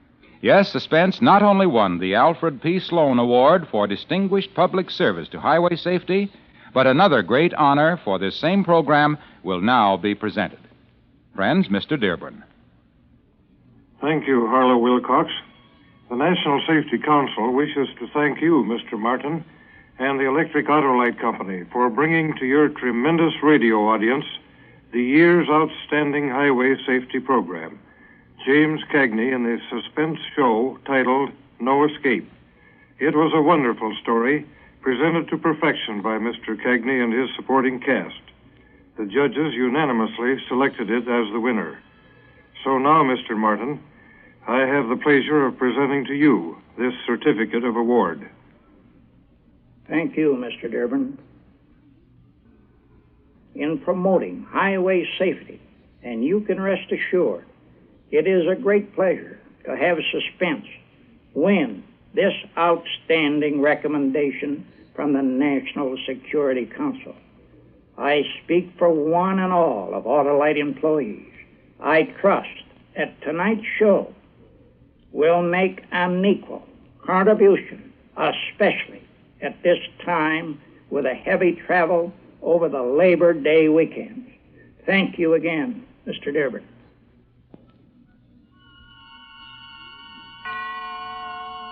Yes, Suspense not only won the Alfred P. Sloan Award for Distinguished Public Service to Highway Safety, but another great honor for this same program will now be presented. Friends, Mr. Dearborn. Thank you, Harlow Wilcox. The National Safety Council wishes to thank you, Mr. Martin, and the Electric Autolite Company for bringing to your tremendous radio audience the year's outstanding highway safety program, James Cagney in the suspense show titled No Escape. It was a wonderful story presented to perfection by Mr. Cagney and his supporting cast. The judges unanimously selected it as the winner. So now, Mr. Martin, I have the pleasure of presenting to you this certificate of award. Thank you, Mr. Dearborn. In promoting highway safety, and you can rest assured, it is a great pleasure to have Suspense win this outstanding recommendation from the National Security Council. I speak for one and all of Autolite employees. I trust that tonight's show will make an equal contribution, especially at this time with a heavy travel over the Labor Day weekend. Thank you again, Mr. Dearborn.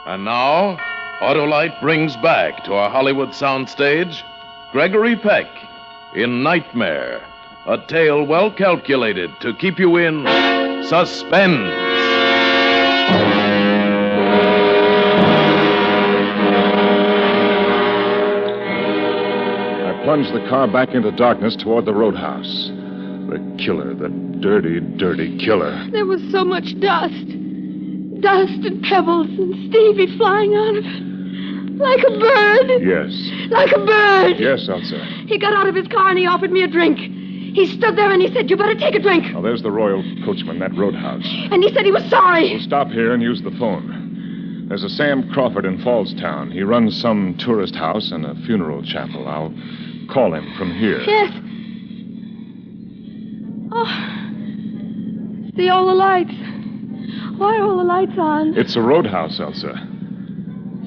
And now, Autolite brings back to our Hollywood soundstage Gregory Peck in Nightmare, a tale well calculated to keep you in suspense. I plunged the car back into darkness toward the roadhouse. The killer, the dirty, dirty killer. There was so much dust. Dust and pebbles and Stevie flying out of it. Like a bird. Yes. Like a bird. Yes, Elsa. He got out of his car and he offered me a drink. He stood there and he said, "You better take a drink." Oh, there's the Royal Coachman, that roadhouse. And he said he was sorry. We'll stop here and use the phone. There's a Sam Crawford in Fallstown. He runs some tourist house and a funeral chapel. I'll call him from here. Yes. Oh. See all the lights. Why are all the lights on? It's a roadhouse, Elsa.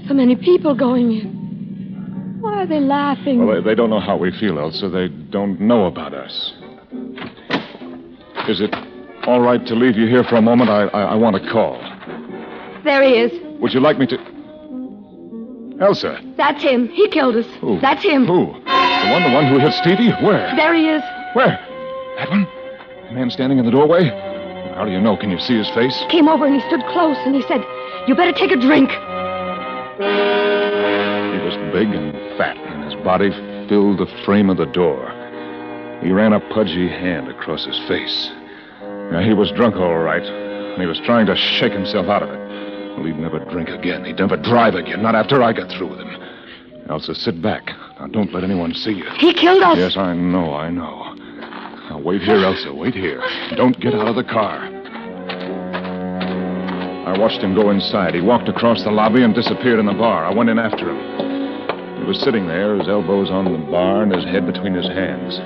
So many people going in. Why are they laughing? Well, they don't know how we feel, Elsa. They don't know about us. Is it all right to leave you here for a moment? I want to call. There he is. Would you like me to... Elsa. That's him. He killed us. Who? That's him. Who? The one who hit Stevie? Where? There he is. Where? That one? The man standing in the doorway? How do you know? Can you see his face? Came over and he stood close and he said, "You better take a drink." He was big and fat, and his body filled the frame of the door. He ran a pudgy hand across his face. Now, he was drunk, all right, and he was trying to shake himself out of it. Well, he'd never drink again. He'd never drive again, not after I got through with him. Elsa, sit back. Now, don't let anyone see you. He killed us. Yes, I know. Now, wait here, Elsa. Wait here. Don't get out of the car. I watched him go inside. He walked across the lobby and disappeared in the bar. I went in after him. He was sitting there, his elbows on the bar and his head between his hands.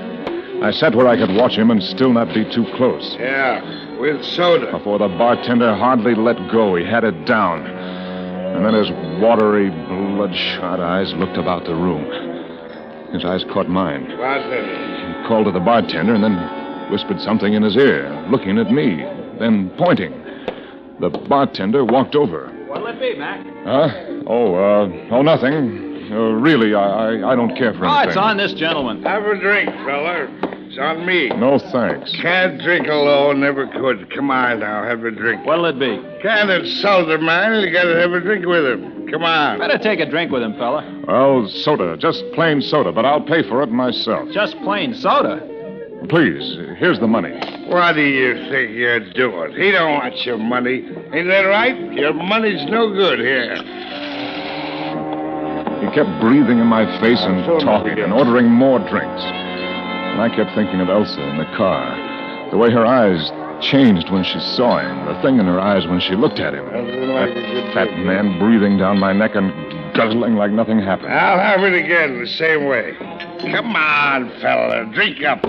I sat where I could watch him and still not be too close. Yeah. With soda. Before the bartender hardly let go, he had it down. And then his watery, bloodshot eyes looked about the room. His eyes caught mine. Bartender. He called to the bartender and then whispered something in his ear, looking at me, then pointing. The bartender walked over. What'll it be, Mac? Nothing. Really, I don't care for anything. It's on this gentleman. Have a drink, fella. It's on me. No, thanks. Can't drink alone, never could. Come on now, have a drink. What'll it be? Can't insult a man, you gotta have a drink with him. Come on. Better take a drink with him, fella. Well, soda. Just plain soda, but I'll pay for it myself. Just plain soda? Please, here's the money. What do you think you're doing? He don't want your money. Ain't that right? Your money's no good here. He kept breathing in my face and talking and ordering more drinks. And I kept thinking of Elsa in the car. The way her eyes changed when she saw him. The thing in her eyes when she looked at him. That fat man breathing down my neck and guzzling like nothing happened. I'll have it again the same way. Come on, fella. Drink up.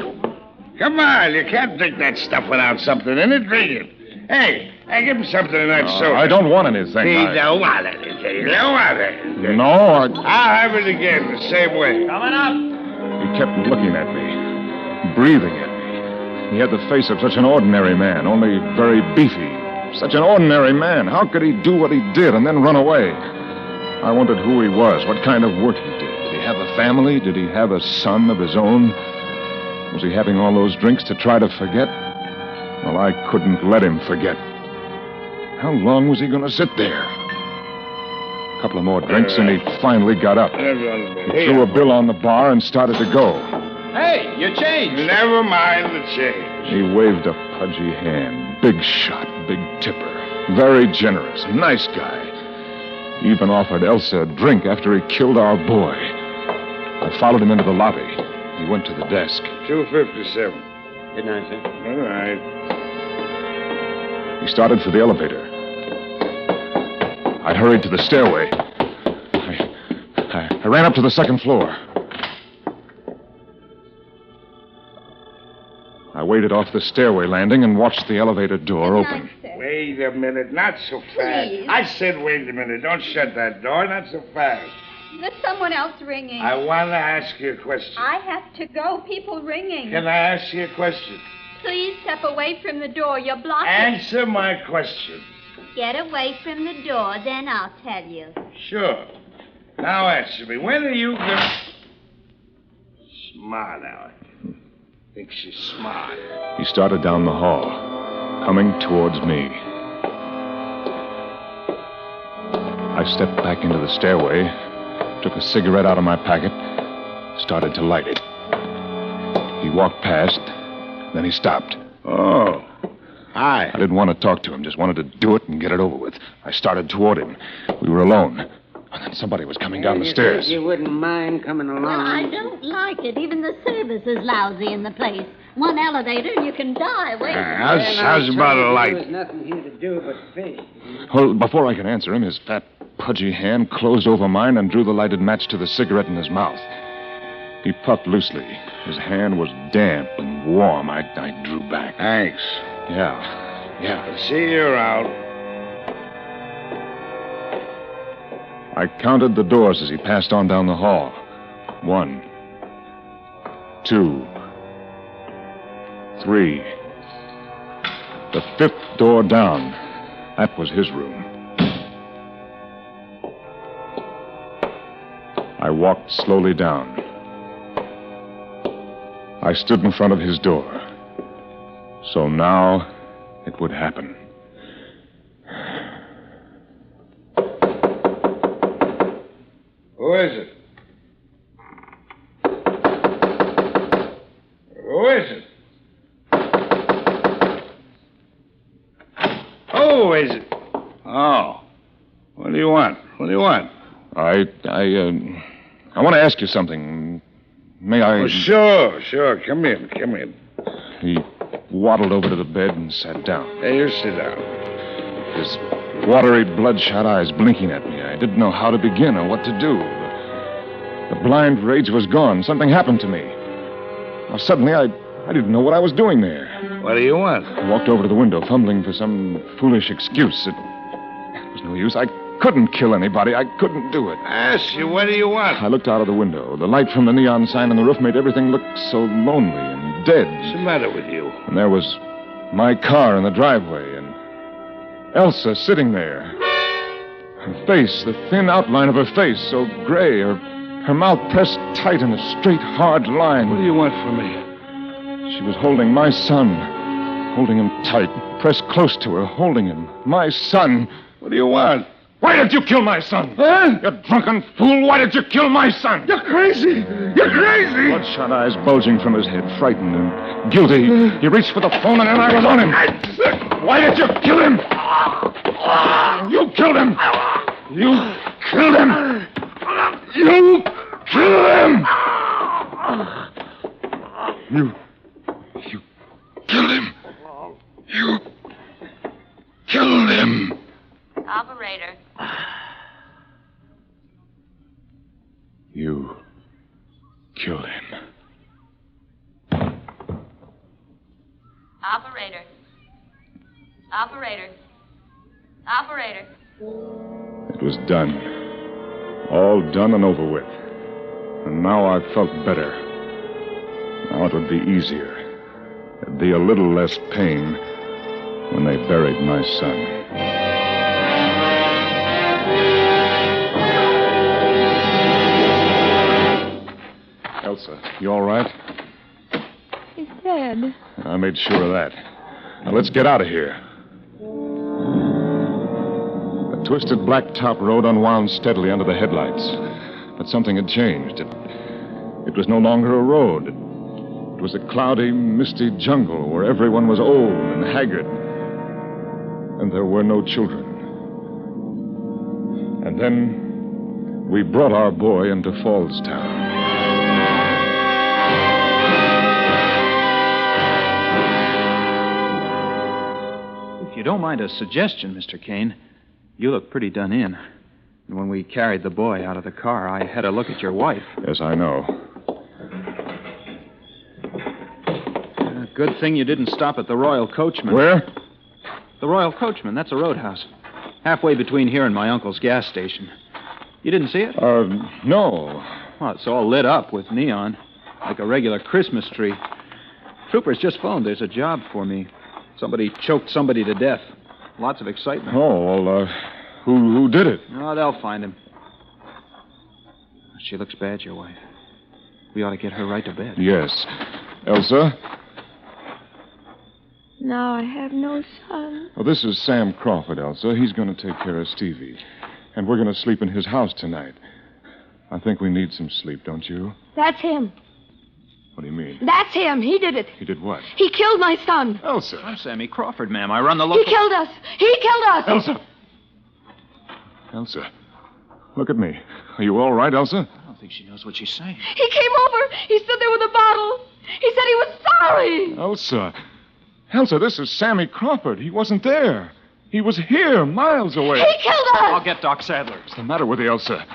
Come on. You can't drink that stuff without something in it. Drink it. Hey, give him something in that soda. I don't want anything. He don't want anything. He don't want anything. No, I'll have it again the same way. Coming up. He kept looking at me, breathing at me. He had the face of such an ordinary man, only very beefy. Such an ordinary man. How could he do what he did and then run away? I wondered who he was, what kind of work he did. Did he have a family? Did he have a son of his own? Was he having all those drinks to try to forget? Well, I couldn't let him forget. How long was he going to sit there? A couple of more drinks, and he finally got up. He threw a bill on the bar and started to go. Hey, your change. Never mind the change. He waved a pudgy hand. Big shot, big tipper. Very generous, nice guy. He even offered Elsa a drink after he killed our boy. I followed him into the lobby. He went to the desk. 257. Good night, sir. All right. He started for the elevator. I hurried to the stairway. I ran up to the second floor. I waited off the stairway landing and watched the elevator door open. Wait a minute, not so fast. Please. I said wait a minute. Don't shut that door, not so fast. There's someone else ringing. I want to ask you a question. I have to go. People ringing. Can I ask you a question? Please step away from the door. You're blocking. Answer my question. Get away from the door, then I'll tell you. Sure. Now answer me. When are you going Smart, Alec. Thinks she's smart. He started down the hall, coming towards me. I stepped back into the stairway, took a cigarette out of my packet, started to light it. He walked past, then he stopped. Oh. Hi. I didn't want to talk to him, just wanted to do it and get it over with. I started toward him. We were alone. And then somebody was coming down the stairs. You wouldn't mind coming along? Well, I don't like it. Even the service is lousy in the place. One elevator and you can die waiting. How's about a light? There's nothing here to do but fish. Well, before I could answer him, his fat, pudgy hand closed over mine and drew the lighted match to the cigarette in his mouth. He puffed loosely. His hand was damp and warm. I drew back. Thanks. Yeah. I'll see you around. I counted the doors as he passed on down the hall. 1, 2, 3. The 5th door down. That was his room. I walked slowly down. I stood in front of his door. So now it would happen. Who is it? Who is it? Who is it? Oh. What do you want? I want to ask you something. May I... Oh, sure. Come in. He waddled over to the bed and sat down. Hey, you sit down. His watery, bloodshot eyes blinking at me. I didn't know how to begin or what to do. The blind rage was gone. Something happened to me. Now, suddenly, I didn't know what I was doing there. What do you want? I walked over to the window, fumbling for some foolish excuse. It was no use. I couldn't kill anybody. I couldn't do it. I asked you, what do you want? I looked out of the window. The light from the neon sign on the roof made everything look so lonely and dead. What's the matter with you? And there was my car in the driveway, and Elsa sitting there. Her face, the thin outline of her face, so gray, her mouth pressed tight in a straight, hard line. What do you want from me? She was holding my son, holding him tight, pressed close to her, holding him. My son. What do you want? Why did you kill my son? Huh? You drunken fool, why did you kill my son? You're crazy! You're crazy! Bloodshot eyes bulging from his head, frightened and guilty. He reached for the phone and then I was on him. Why did you kill him? You killed him! You killed him! You killed him! You killed him! You killed him! Operator. You killed him. Operator. Operator. Operator. It was done. All done and over with. And now I felt better. Now it would be easier. There'd be a little less pain when they buried my son. Elsa, you all right? He's dead. I made sure of that. Now let's get out of here. The twisted blacktop road unwound steadily under the headlights. But something had changed. It was no longer a road. It was a cloudy, misty jungle where everyone was old and haggard. And there were no children. And then we brought our boy into Fallstown. If you don't mind a suggestion, Mr. Kane, you look pretty done in. And when we carried the boy out of the car, I had a look at your wife. Yes, I know. Good thing you didn't stop at the Royal Coachman. Where? The Royal Coachman. That's a roadhouse. Halfway between here and my uncle's gas station. You didn't see it? No. Well, it's all lit up with neon, like a regular Christmas tree. Troopers just phoned. There's a job for me. Somebody choked somebody to death. Lots of excitement. Oh, well, who did it? Oh, they'll find him. She looks bad, your wife. We ought to get her right to bed. Yes. Elsa? Now I have no son. Well, this is Sam Crawford, Elsa. He's going to take care of Stevie. And we're going to sleep in his house tonight. I think we need some sleep, don't you? That's him. What do you mean? That's him. He did it. He did what? He killed my son. Elsa. I'm Sammy Crawford, ma'am. I run the local... He killed us. He killed us. Elsa. Elsa. Look at me. Are you all right, Elsa? I don't think she knows what she's saying. He came over. He stood there with a bottle. He said he was sorry. Elsa. Elsa, this is Sammy Crawford. He wasn't there. He was here, miles away. He killed us. I'll get Doc Sadler. What's the matter with you, Elsa?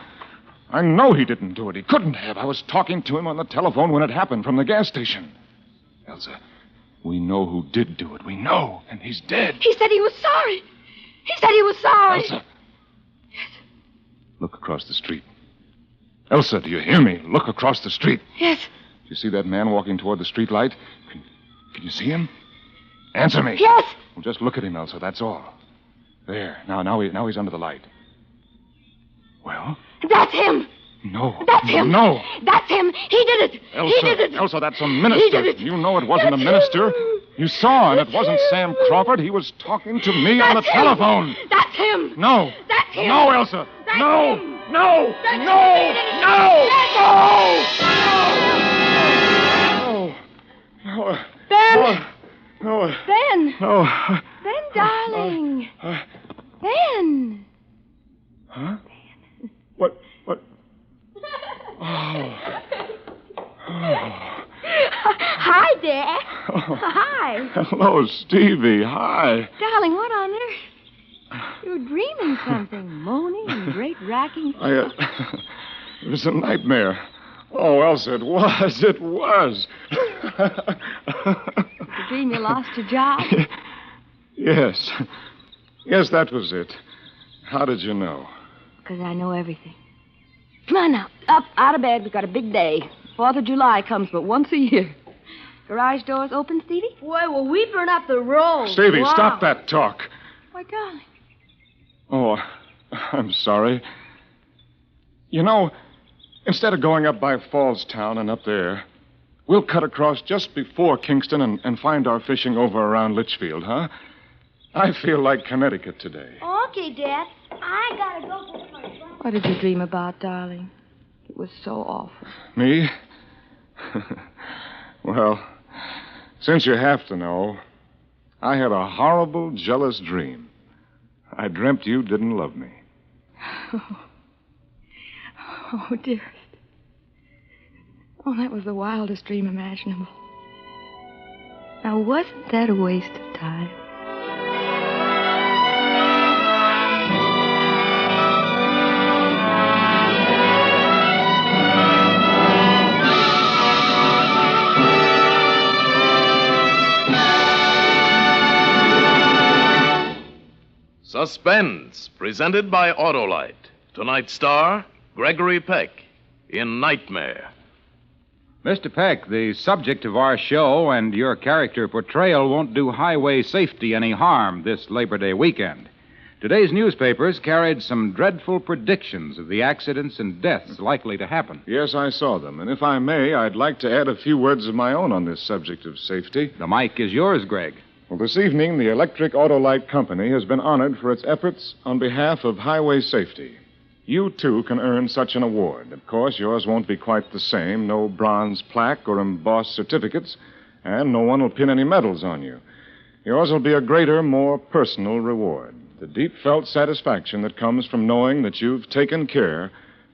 I know he didn't do it. He couldn't have. I was talking to him on the telephone when it happened from the gas station. Elsa, we know who did do it. We know. And he's dead. He said he was sorry. He said he was sorry. Elsa. Yes. Look across the street. Elsa, do you hear me? Look across the street. Yes. Do you see that man walking toward the street light? Can you see him? Answer me. Yes. Well, just look at him, Elsa. That's all. There. Now he's under the light. Well? That's him. No. That's him. No. That's him. He did it. Elsa, he did it. Elsa, that's a minister. He did it. You know it wasn't a minister. You saw, and it wasn't Sam Crawford. He was talking to me on the telephone. That's him. No. That's him. No, Elsa. That's no. him. No. That's No. him. No. No. No. No. Ben. No. Ben. No. Ben, darling. Ben. Huh? What? Oh. Hi, Dad. Oh. Hi. Hello, Stevie. Hi. Darling, what on earth? You were dreaming something, moaning and great racking. It was a nightmare. Oh, Elsa, it was. It was. dream you lost your job? Yes. Yes, that was it. How did you know? Because I know everything. Come on now. Up, out of bed. We've got a big day. 4th of July comes but once a year. Garage doors open, Stevie? Boy, will we burn up the road. Stevie, Wow. stop that talk. Why, darling. Oh, I'm sorry. You know, instead of going up by Fallstown and up there, we'll cut across just before Kingston and find our fishing over around Litchfield, huh? I feel like Connecticut today. Okay, Dad. I gotta go get my phone. What did you dream about, darling? It was so awful. Me? Well, since you have to know, I had a horrible, jealous dream. I dreamt you didn't love me. Oh, dearest. Oh, that was the wildest dream imaginable. Now, wasn't that a waste of time? Suspense, presented by Autolite. Tonight's star, Gregory Peck, in Nightmare. Mr. Peck, the subject of our show and your character portrayal won't do highway safety any harm this Labor Day weekend. Today's newspapers carried some dreadful predictions of the accidents and deaths likely to happen. Yes, I saw them. And if I may, I'd like to add a few words of my own on this subject of safety. The mic is yours, Greg. Well, this evening, the Electric Autolite Company has been honored for its efforts on behalf of highway safety. You, too, can earn such an award. Of course, yours won't be quite the same. No bronze plaque or embossed certificates, and no one will pin any medals on you. Yours will be a greater, more personal reward. The deep-felt satisfaction that comes from knowing that you've taken care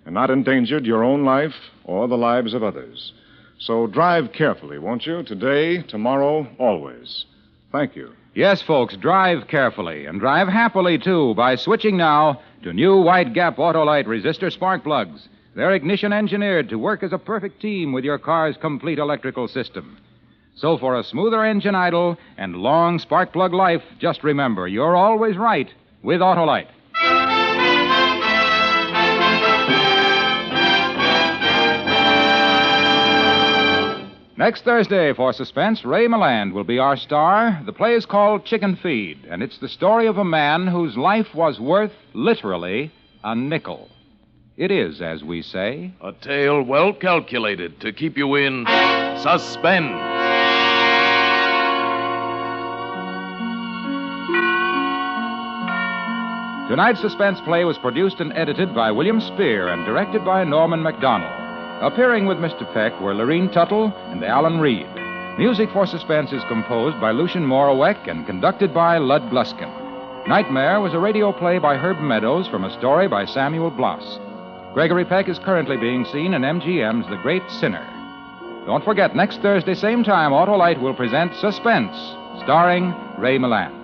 and not endangered your own life or the lives of others. So drive carefully, won't you? Today, tomorrow, always. Thank you. Yes, folks, drive carefully and drive happily, too, by switching now to new wide gap Autolite resistor spark plugs. They're ignition engineered to work as a perfect team with your car's complete electrical system. So for a smoother engine idle and long spark plug life, just remember, you're always right with Autolite. Next Thursday for Suspense, Ray Milland will be our star. The play is called Chicken Feed, and it's the story of a man whose life was worth, literally, a nickel. It is, as we say, A tale well calculated to keep you in suspense. Tonight's suspense play was produced and edited by William Spear and directed by Norman MacDonald. Appearing with Mr. Peck were Lorene Tuttle and Alan Reed. Music for Suspense is composed by Lucien Moraweck and conducted by Lud Gluskin. Nightmare was a radio play by Herb Meadows from a story by Samuel Bloss. Gregory Peck is currently being seen in MGM's The Great Sinner. Don't forget, next Thursday, same time, Autolite will present Suspense, starring Ray Milland.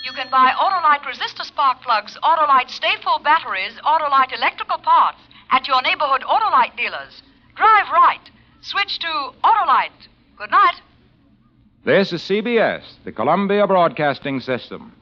You can buy Autolite resistor spark plugs, Autolite stay-full batteries, Autolite electrical parts at your neighborhood Autolite dealers. Drive right. Switch to Autolite. Good night. This is CBS, the Columbia Broadcasting System.